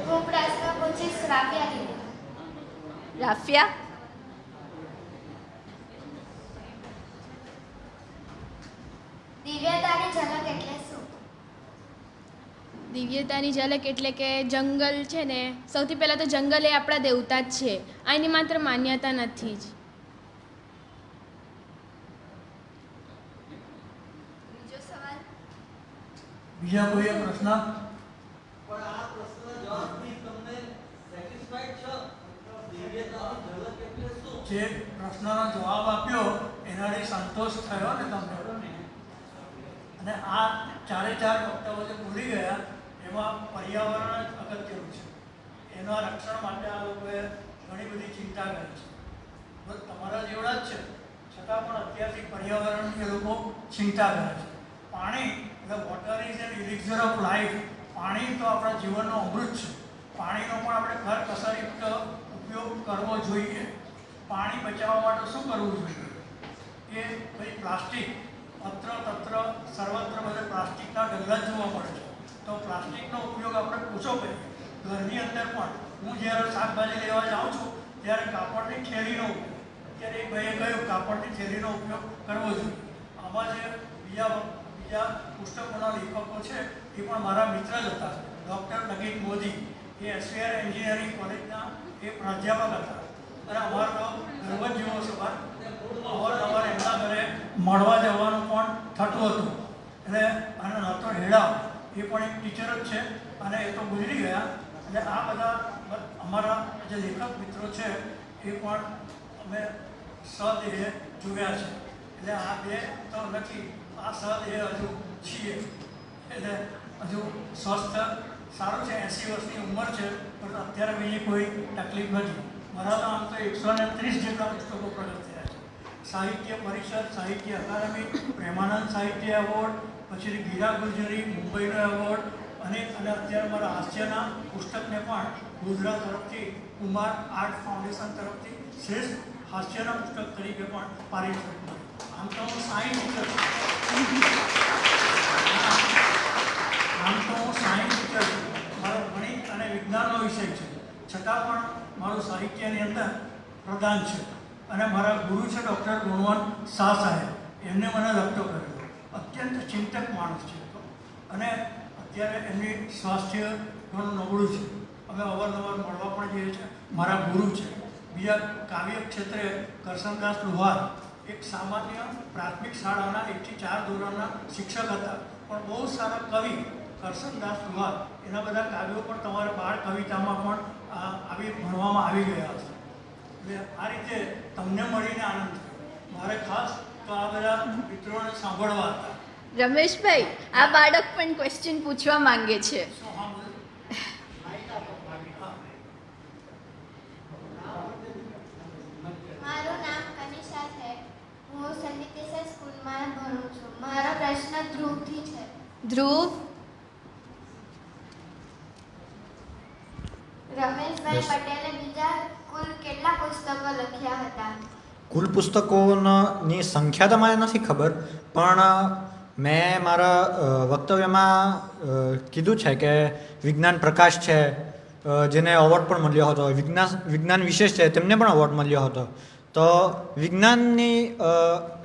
હું પ્રશ્ન પૂછીશ રાફિયા દીદી. રાફિયા, દિવ્યતાની ઝલક એટલે શું? દિવ્યતાની ઝલક એટલે કે જંગલ છે ને, સૌથી પહેલાં તો જંગલ એ આપણા દેવતા જ છે, આ એની માત્ર માન્યતા નથી જ. બીજો સવાલ. બીજા કોઈ પ્રશ્ન? પણ આ પ્રશ્નના જવાબથી તમને સેટિસ્ફાઈડ છો? દિવ્યતાની ઝલક એટલે શું? જે પ્રશ્નનો જવાબ આપ્યો એનાથી સંતોષ થયો ને તમને? અને આ 4 વક્તાઓ જે બોલી ગયા એમાં પર્યાવરણ જ અગત્યનું છે. એના રક્ષણ માટે આ લોકોએ ઘણી બધી ચિંતા કરી છે. બસ તમારા જેવડા જ છે, છતાં પણ અત્યારથી પર્યાવરણની એ લોકો ચિંતા કરે છે. પાણી એટલે water is an elixir of life પાણી તો આપણા જીવનનો અમૃત છે. પાણીનો પણ આપણે કરકસરયુક્ત ઉપયોગ કરવો જોઈએ. પાણી બચાવવા માટે શું કરવું જોઈએ? કે ભાઈ પ્લાસ્ટિક અત્ર તત્ર સર્વત્ર બધે પ્લાસ્ટિકના ઢગલા જ જોવા મળે છે. તો પ્લાસ્ટિકનો ઉપયોગ આપણે ઓછો કરીએ. ઘરની અંદર પણ હું જ્યારે શાકભાજી લેવા જાઉં છું ત્યારે કાપડની થેલીનો ઉપયોગ, અત્યારે એક ભાઈએ કહ્યું કાપડની થેલીનો ઉપયોગ કરવો જોઈએ. આમાં જે બીજા પુસ્તકોના લેખકો છે એ પણ મારા મિત્ર જ હતા. ડૉક્ટર નગીન મોદી એ એસવીઆર એન્જિનિયરિંગ કોલેજના એ પ્રાધ્યાપક હતા અને અમારો ગર્વ જ જેવો સવાલ અવારનવાર એમના ઘરે મળવા જવાનું પણ થતું હતું. એટલે અને નતો હેડા એ પણ એક ટીચર જ છે અને એ તો ગુજરી ગયા. એટલે આ બધા અમારા જે લેખક મિત્રો છે એ પણ અમે સદેહે જોયા છે. એટલે આ બે તો નથી, આ સદેહે હજુ છીએ. એટલે હજુ સ્વસ્થ સારું છે. 80 વર્ષની ઉંમર છે પણ અત્યારે બીજી કોઈ તકલીફ નથી. મારા તો આમ તો 130 જેટલા પુસ્તકો પ્રગટ થયા છે. સાહિત્ય પરિષદ, સાહિત્ય અકાદમી, પ્રેમાનંદ સાહિત્ય એવોર્ડ, પછી ગીરા ગુર્જરી મુંબઈનો એવોર્ડ અને અત્યારે મારા હાસ્યના પુસ્તકને પણ ગુજરાત તરફથી કુમાર આર્ટ ફાઉન્ડેશન તરફથી શ્રેષ્ઠ હાસ્યના પુસ્તક તરીકે પણ પારિતોષિક મળ્યું. આમ તો હું સાયન્સ ટીચર છું. મારો ગણિત અને વિજ્ઞાનનો વિષય છે, છતાં પણ મારું સાહિત્યની અંદર પ્રદાન છે. અને મારા ગુરુ છે ડૉક્ટર ગુણવંત શાહ સાહેબ, એમને મને લખતો કરેલો. અત્યંત ચિંતક માણસ છે અને અત્યારે એમની સ્વાસ્થ્ય ઘણું નબળું છે. અમે અવારનવાર મળવા પણ જઈએ છીએ. મારા ગુરુ છે. બીજા કાવ્ય ક્ષેત્રે કરશનદાસ લુહાર એક સામાન્ય પ્રાથમિક શાળાના 1 થી 4 ધોરણના શિક્ષક હતા, પણ બહુ સારા કવિ કરશનદાસ લુહાર. એના બધા કાવ્યો પણ તમારા બાળ કવિતામાં પણ ભણવામાં આવી ગયા હશે. એટલે આ રીતે તમને મળીને આનંદ થયો. મારે ખાસ તો આ બધા મિત્રોને સાંભળવા હતા. રમેશભાઈ, આ બાળક પણ ક્વેશ્ચન પૂછવા માંગે છે. શું હા બોલો? મારું નામ કનિષા છે. હું સંગીતેશ્વર સ્કૂલમાં ભણું છું. મારો પ્રશ્ન ધ્રુવથી છે. ધ્રુવ, રમેશભાઈ પટેલે બીજા કુલ કેટલા પુસ્તકો લખ્યા હતા? કુલ પુસ્તકોની સંખ્યા તો મને નથી ખબર, પણ મેં મારા વક્તવ્યમાં કીધું છે કે વિજ્ઞાન પ્રકાશ છે, જેને એવોર્ડ પણ મળ્યો હતો. વિજ્ઞાન વિશેષ છે, તેમને પણ એવોર્ડ મળ્યો હતો. તો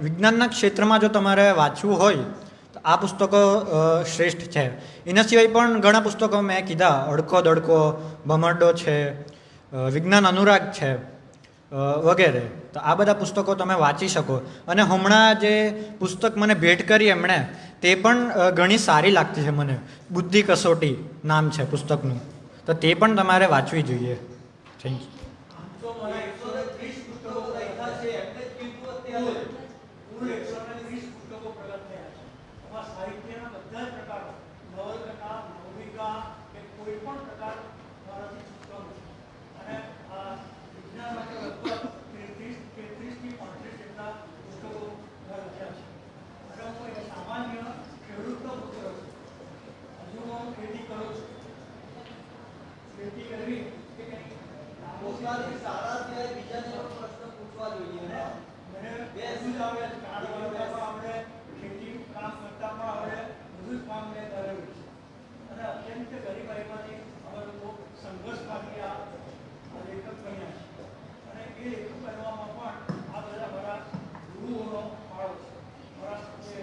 વિજ્ઞાનના ક્ષેત્રમાં જો તમારે વાંચવું હોય તો આ પુસ્તકો શ્રેષ્ઠ છે. એના સિવાય પણ ઘણા પુસ્તકો મેં કીધા, અડકો દડકો, ભમરડો છે, વિજ્ઞાન અનુરાગ છે વગેરે. તો આ બધા પુસ્તકો તમે વાંચી શકો. અને હમણાં જે પુસ્તક મને ભેટ કરી એમણે, તે પણ ઘણી સારી લાગતી છે મને. બુદ્ધિ કસોટી નામ છે પુસ્તકનું, તો તે પણ તમારે વાંચવી જોઈએ. Thank you. આમ તો મારા 130 પુસ્તકો લખ્યા છે, એટલે જ કીધું અત્યારે કુલ 130 પુસ્તકો પ્રગટ થયા છે. એમાં સાહિત્યના બધા જ પ્રકારો, નવલકથા, નવલિકા કે કોઈ પણ પ્રકાર મારાથી ચૂકવાનું છે. અને આ વિજ્ઞાન માટે લગભગ 33 થી 35 જેટલા પુસ્તકો લખ્યા છે. અને હું એક સામાન્ય ખેડૂતનો પુત્ર છું. હજુ હું ખેતી કરું છું. ખેતી કરવી કે કંઈ પોતાની શાળા સિવાય બીજાને પણ પ્રશ્ન પૂછવા જોઈએ ને. મને બધું જ આવડે છે. કામ કરતા આવડે, ખેતી કામ કરતા પણ આવડે, બધું જ કામ મેં કરેલું છે. અને અત્યંત ગરીબાઈમાંથી અમે લોકો સંઘર્ષમાંથી આ લેખક બન્યા છે. અને એ લેખક બનવામાં પણ આ બધા મારા ગુરુઓનો ફાળો છે. મારા જે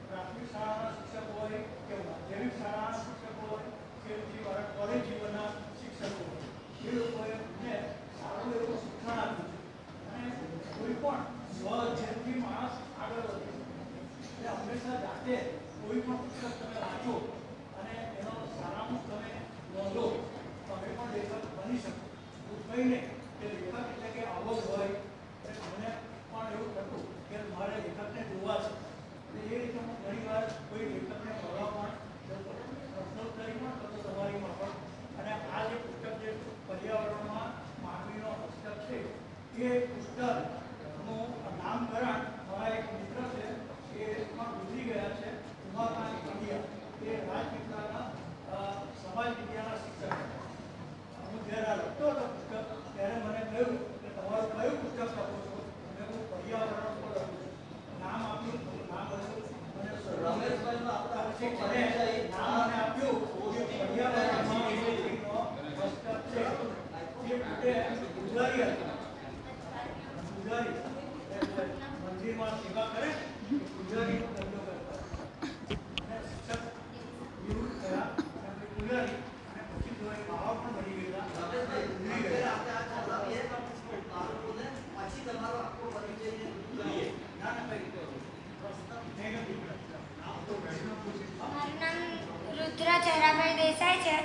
પ્રાથમિક શાળાના શિક્ષકો હોય કે માધ્યમિક શાળાના શિક્ષકો હોય કે પછી મારા કોલેજ જીવનના શિક્ષકો હોય, એ લોકોએ મને સારું એવું શિક્ષણ આપ્યું છે. અને કોઈ પણ સ્વજનથી માણસ આગળ વધે છે. એટલે હંમેશા જાતે કોઈ પણ પુસ્તક તમે વાંચો અને એનો સારાંશ તમે નોંધો, તમે પણ લેખક બની શકો. હું કહીને કે લેખક એટલે કે આવો જ હોય. એટલે મને પણ એવું થતું કે મારે લેખકને જોવા છે. એટલે એ રીતે હું ઘણી વાર કોઈ લેખકને મળવા પણ જતો, પ્રશ્નોત્તરી પણ કરતો તમારીમાં પણ. અને આ જે પુસ્તક જે પર્યાવરણમાં માનવીનો પુસ્તક છે, એ પુસ્તકનું નામકરણ મારા એક મિત્ર છે, એ પણ ગુજરી ગયા છે, ઉમાકાંત પંડ્યા. એ રાજપીપળાના લાઇબ્રેરીમાં સેવા કરે ને તો પૂજારીનો દંડો કરતા અને શિક્ષક નિવૃત્ત થયા અને પછી પૂજારી અને પછી તો એ બાવા પણ બની ગયેલા ભૂલી ગયા. પછી તમારો આખો પરિચય કરીએ. ના ના કઈ નહીં નથી. નામ તો વૈષ્ણવ પૂછે. મારું નામ રુદ્ર ચહેરાભાઈ દેસાઈ છે.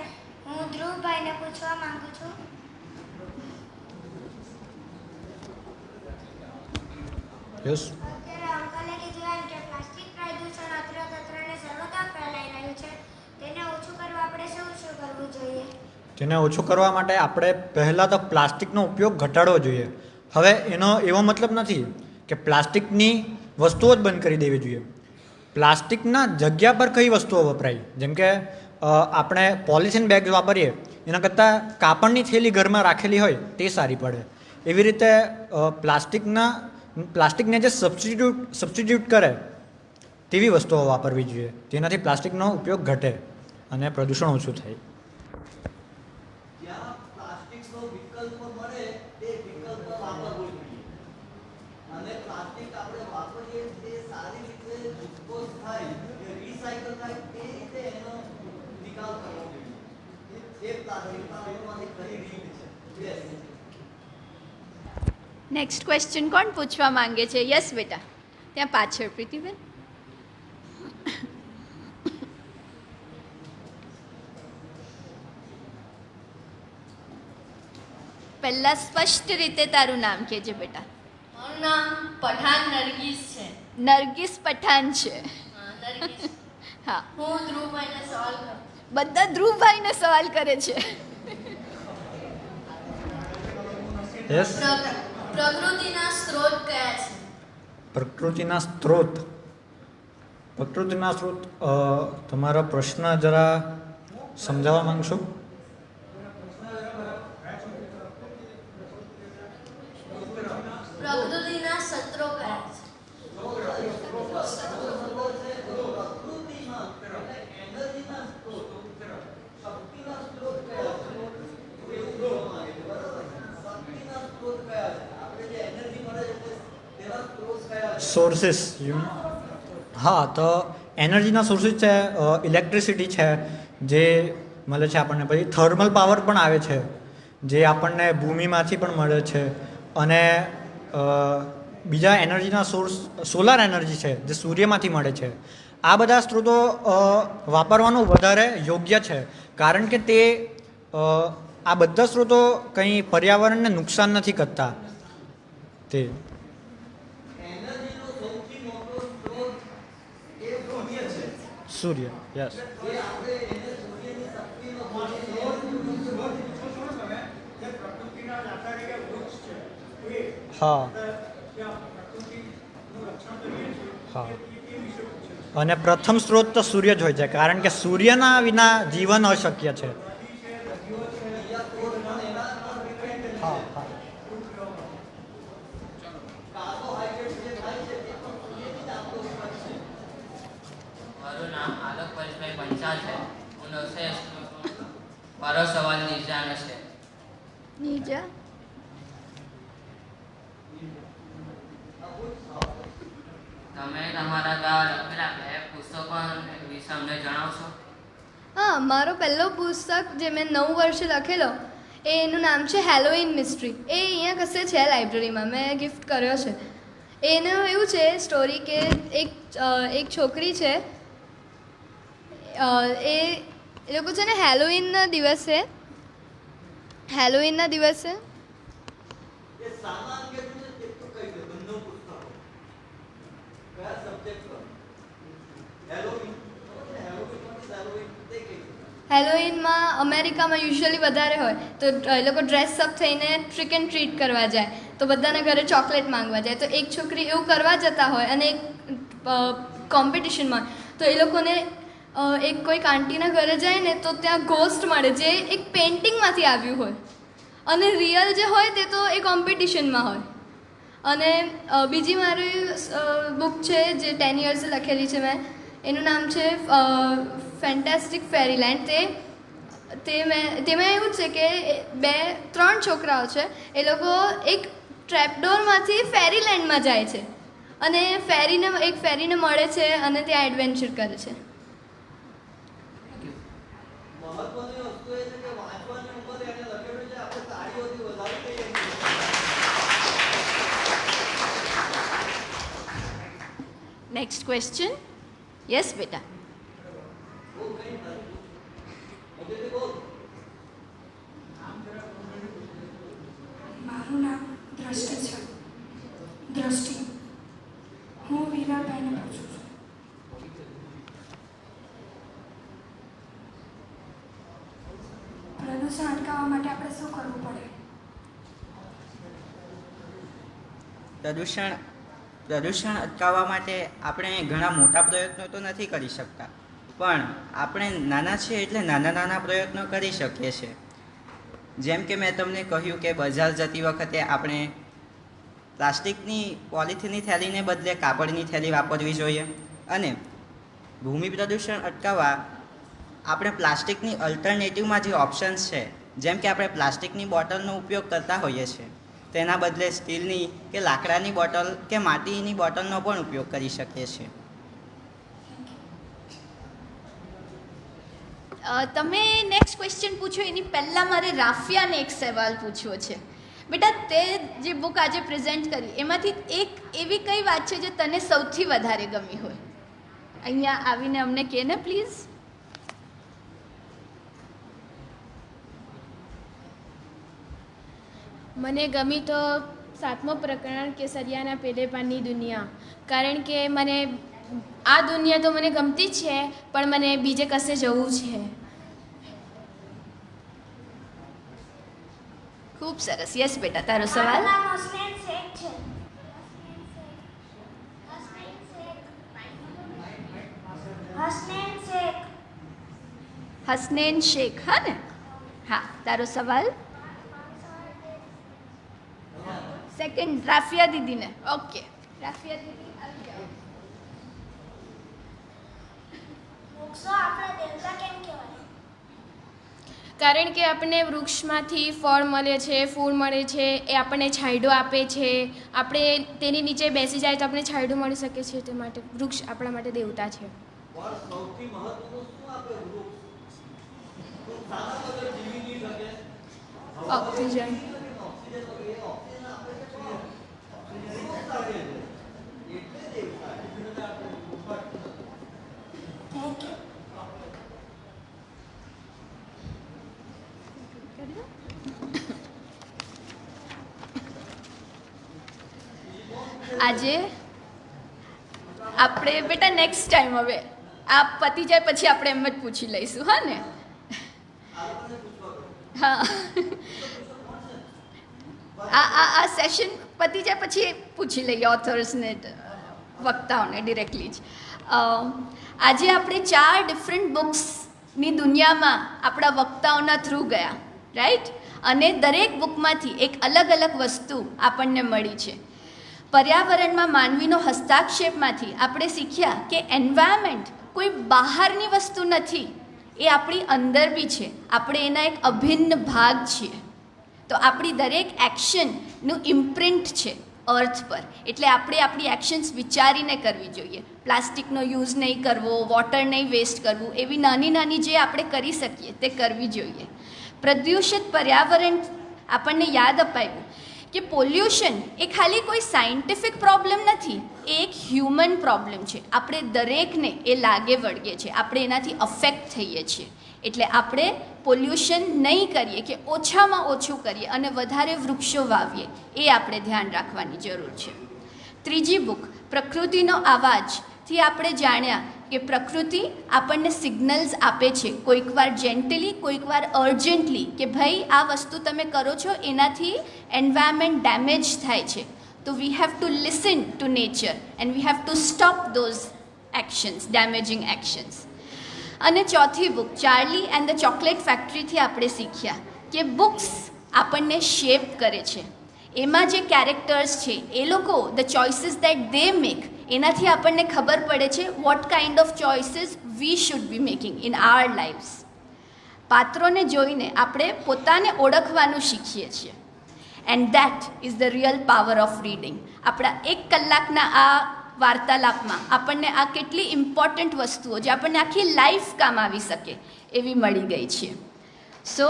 હું ધ્રુવભાઈને પૂછવા માંગુ છું. યસ. અત્યારે અંકલે કીધું એમ કે પ્લાસ્ટિક પ્રદૂષણ અત્રને સર્વત્ર ફેલાઈ રહ્યું છે. તેને ઓછું કરવા આપણે શું કરવું જોઈએ? તેને ઓછું કરવા માટે આપણે પહેલાં તો પ્લાસ્ટિકનો ઉપયોગ ઘટાડવો જોઈએ. હવે એનો એવો મતલબ નથી કે પ્લાસ્ટિકની વસ્તુઓ જ બંધ કરી દેવી જોઈએ. પ્લાસ્ટિકના જગ્યા પર કઈ વસ્તુઓ વપરાય, જેમ કે આપણે પોલિથીન બેગ્સ વાપરીએ એના કરતાં કાપડની થેલી ઘરમાં રાખેલી હોય તે સારી પડે. એવી રીતે પ્લાસ્ટિકને જે સબસ્ટિટ્યૂટ કરે તેવી વસ્તુઓ વાપરવી જોઈએ. તેનાથી પ્લાસ્ટિકનો ઉપયોગ ઘટે અને પ્રદૂષણ ઓછું થાય. જ્યાં પ્લાસ્ટિકનો વિકલ્પ મળે તે વિકલ્પ વાપરવો જોઈએ. અને પ્લાસ્ટિક આપણે વાપરીએ તે સારી રીતે ડિસ્પોઝ થાય કે રિસાયકલ થાય તે રીતે એનો નિકાલ કરવો જોઈએ. એ પ્લાસ્ટિકના ઉપયોગમાંથી કઈ રીત છે? યસ. નેક્સ્ટ ક્વેશ્ચન કોણ પૂછવા માંગે છે? યસ બેટા, ત્યાં પાછળ પ્રીતિબેન. પહેલા સ્પષ્ટ રીતે તારું નામ કહેજે બેટા. મારું નામ પઠાણ નરગીસ છે. નરગીસ પઠાણ છે. નરગીસ. હા, હું ધ્રુવભાઈને સવાલ કરું. બધા ધ્રુવભાઈને સવાલ કરે છે. યસ. પ્રકૃતિના સ્ત્રોત કયા છે? પ્રકૃતિના સ્ત્રોત તમારો પ્રશ્ન જરા સમજાવવા માંગશો? પ્રકૃતિના સત્રો કયા છે? સોર્સિસ. હા, તો એનર્જીના સોર્સિસ છે, ઇલેક્ટ્રિસિટી છે જે મળે છે આપણને, પછી થર્મલ પાવર પણ આવે છે જે આપણને ભૂમિમાંથી પણ મળે છે, અને બીજા એનર્જીના સોર્સ સોલાર એનર્જી છે જે સૂર્યમાંથી મળે છે. આ બધા સ્ત્રોતો વાપરવાનું વધારે યોગ્ય છે, કારણ કે તે આ બધા સ્ત્રોતો કંઈ પર્યાવરણને નુકસાન નથી કરતા. તે સૂર્ય. યસ. હા હા. અને પ્રથમ સ્ત્રોત તો સૂર્ય જ હોય છે, કારણ કે સૂર્યના વિના જીવન અશક્ય છે. હા હા. મારું નામ આલોક પરેશભાઈ પંચાલ છે. હું નવસારી. મારો સવાલ નિર્જાનો છે. નીજા. તમે તમારા દ્વારા લખેલા બે પુસ્તકો વિશે અમને જણાવશો? હા, મારો પહેલો પુસ્તક જે મેં 9 વર્ષે લખેલો એનું નામ છે હેલોઇન મિસ્ટ્રી. એ અહીંયા કશે છે લાઇબ્રેરીમાં, મેં ગિફ્ટ કર્યો છે. એનું એવું છે સ્ટોરી કે એક છોકરી છે, એ લોકો છે ને હેલોઇનના દિવસે હેલોઇનમાં અમેરિકામાં યુઝ્યુઅલી વધારે હોય તો એ લોકો ડ્રેસઅપ થઈને ટ્રિક એન્ડ ટ્રીટ કરવા જાય, તો બધાના ઘરે ચોકલેટ માંગવા જાય. તો એક છોકરી એવું કરવા જતા હોય અને એક કોમ્પિટિશનમાં તો એ લોકોને એક કોઈક આંટીના ઘરે જાય ને તો ત્યાં ઘોસ્ટ મળે જે એક પેઇન્ટિંગમાંથી આવ્યું હોય, અને રિયલ જે હોય તે તો એ કોમ્પિટિશનમાં હોય. અને બીજી મારી બુક છે જે 10 યર્સે લખેલી છે મેં, એનું નામ છે ફેન્ટાસ્ટિક ફેરીલેન્ડ. તેમાં એવું છે કે 2-3 છોકરાઓ છે, એ લોકો એક ટ્રેપડોરમાંથી ફેરીલેન્ડમાં જાય છે અને એક ફેરીને મળે છે અને ત્યાં એડવેન્ચર કરે છે. મહત્વની વસ્તુ એ છે કે વાંચવાની ઉંમર એને લખેલું છે આપણે તાળીઓથી વધારી દઈએ. Next question. યસ બેટા. મારું નામ દ્રષ્ટિ છે. દ્રષ્ટિ. હું વિરાલભાઈને પૂછું છું. પ્રદૂષણ અટકાવવા માટે આપણે શું કરવું પડે? પ્રદૂષણ અટકાવવા માટે આપણે ઘણા મોટા પ્રયત્નો તો નથી કરી શકતા, પણ આપણે નાના છીએ એટલે નાના પ્રયત્નો કરી શકીએ છીએ. જેમ કે મેં તમને કહ્યું કે બજાર જતી વખતે આપણે પ્લાસ્ટિકની પોલિથીનની થેલીને બદલે કાપડની થેલી વાપરવી જોઈએ. અને ભૂમિ પ્રદૂષણ અટકાવવા આપણે પ્લાસ્ટિકની અલ્ટરનેટિવમાં જે ઓપ્શન્સ છે, જેમ કે આપણે પ્લાસ્ટિકની બોટલનો ઉપયોગ કરતા હોઈએ છીએ, તેના બદલે સ્ટીલની કે લાકડાની બોટલ કે માટીની બોટલનો પણ ઉપયોગ કરી શકીએ છીએ. તમે નેક્સ્ટ ક્વેશ્ચન પૂછો એની પહેલાં મારે રાફિયાને એક સવાલ પૂછવો છે. બેટા, તે જે બુક આજે પ્રેઝન્ટ કરી એમાંથી એક એવી કઈ વાત છે જે તને સૌથી વધારે ગમી હોય? અહીંયા આવીને અમને કહે ને પ્લીઝ. મને ગમી તો 7મો પ્રકરણ કેસરિયાના પેલે પાનની દુનિયા, કારણ કે મને આ દુનિયા તો મને ગમતી જ છે, પણ મને બીજે કશે જવું છે. ખૂબ સરસ. યસ બેટા, તારો સવાલ. મારું નામ હસનૈન શેખ છે. હસનૈન શેખ. હસનૈન શેખ, હા ને? હા, તારો સવાલ. સેકન્ડ રાફિયા દીદીને. ઓકે, રાફિયા દીદી આવી જાઓ. વૃક્ષો આપણે દેવતા કેમ કહેવાય? કારણ કે આપણને વૃક્ષમાંથી ફળ મળે છે, ફૂલ મળે છે, એ આપણને છાંયડો આપે છે. આપણે તેની નીચે બેસી જાય તો આપણે છાંયડો મળી શકે છે, તે માટે વૃક્ષ આપણા માટે દેવતા છે. પણ સૌથી મહત્વનું શું આપે વૃક્ષ? સારા વગર જીવી નહીં શકે. ઓક્સિજન. ઓક્સિજન વગર એ ઓક્સિજન આપે છે કોણ? વૃક્ષ આપે છે. એટલે દેવતા છે. Thank you. આજે આપણે બેટા નેક્સ્ટ ટાઈમ હવે આ પતી જાય પછી આપણે એમ જ પૂછી લઈશું, હા ને? હા, આ સેશન પતી જાય પછી પૂછી લઈએ ઓથર્સને, વક્તાઓને ડિરેક્ટલી જ. આજે આપણે 4 ડિફરન્ટ બુક્સની દુનિયામાં આપણા વક્તાઓના થ્રુ ગયા, રાઈટ? અને દરેક બુકમાંથી એક અલગ અલગ વસ્તુ આપણને મળી છે. પર્યાવરણમાં માનવીનો હસ્તાક્ષેપમાંથી આપણે શીખ્યા કે એન્વાયરમેન્ટ કોઈ બહારની વસ્તુ નથી, એ આપણી અંદર બી છે. આપણે એના એક અભિન્ન ભાગ છીએ. તો આપણી દરેક એક્શનનું ઇમ્પ્રિન્ટ છે અર્થ પર. એટલે આપણે આપણી એક્શન્સ વિચારીને કરવી જોઈએ. પ્લાસ્ટિકનો યુઝ નહીં કરવો, વોટર નહીં વેસ્ટ કરવું, એવી નાની નાની જે આપણે કરી શકીએ તે કરવી જોઈએ. પ્રદૂષિત પર્યાવરણ આપણને યાદ અપાવ્યું કે પોલ્યુશન એ ખાલી કોઈ સાયન્ટિફિક પ્રોબ્લેમ નથી, એ એક હ્યુમન પ્રોબ્લેમ છે. આપણે દરેકને એ લાગે વળગે છે, આપણે એનાથી અફેક્ટ થઈએ છીએ. એટલે આપણે પોલ્યુશન નહીં કરીએ કે ઓછામાં ઓછું કરીએ અને વધારે વૃક્ષો વાવીએ, એ આપણે ધ્યાન રાખવાની જરૂર છે. ત્રીજી બુક પ્રકૃતિનો અવાજથી આપણે જાણ્યા કે પ્રકૃતિ આપણને સિગ્નલ્સ આપે છે, કોઈકવાર જેન્ટલી, કોઈકવાર અર્જન્ટલી, કે ભાઈ આ વસ્તુ તમે કરો છો એનાથી એન્વાયરમેન્ટ ડેમેજ થાય છે. તો we have to listen to nature and we have to stop those actions, damaging actions. અને ચોથી book Charlie and the chocolate ફેક્ટરીથી આપણે શીખ્યા કે બુક્સ આપણને શેપ કરે છે. એમાં જે કેરેક્ટર્સ છે એ લોકો the choices that they make, એનાથી આપણને ખબર પડે છે what kind of choices we should be making in our lives. પાત્રોને જોઈને આપણે પોતાને ઓળખવાનું શીખીએ છીએ. And that is the real power of reading. આપણા 1 કલાકના આ વાર્તાલાપમાં આપણને આ કેટલી ઇમ્પોર્ટન્ટ વસ્તુઓ જે આપણને આખી લાઈફ કામ આવી શકે એવી મળી ગઈ છે. So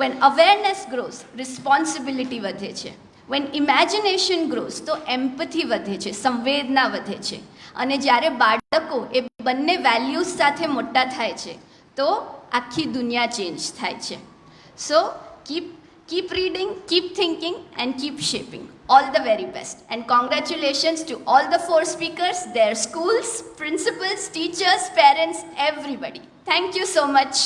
when awareness grows, responsibility વધે છે. વેન ઇમેજિનેશન ગ્રોઝ, તો એમ્પથી વધે છે, સંવેદના વધે છે. અને જ્યારે બાળકો એ બંને વેલ્યુઝ સાથે મોટા થાય છે તો આખી દુનિયા ચેન્જ થાય છે. સો keep reading, keep thinking and keep shaping. All the very best. And congratulations to all the 4 speakers, their schools, principals, teachers, parents, everybody. Thank you so much.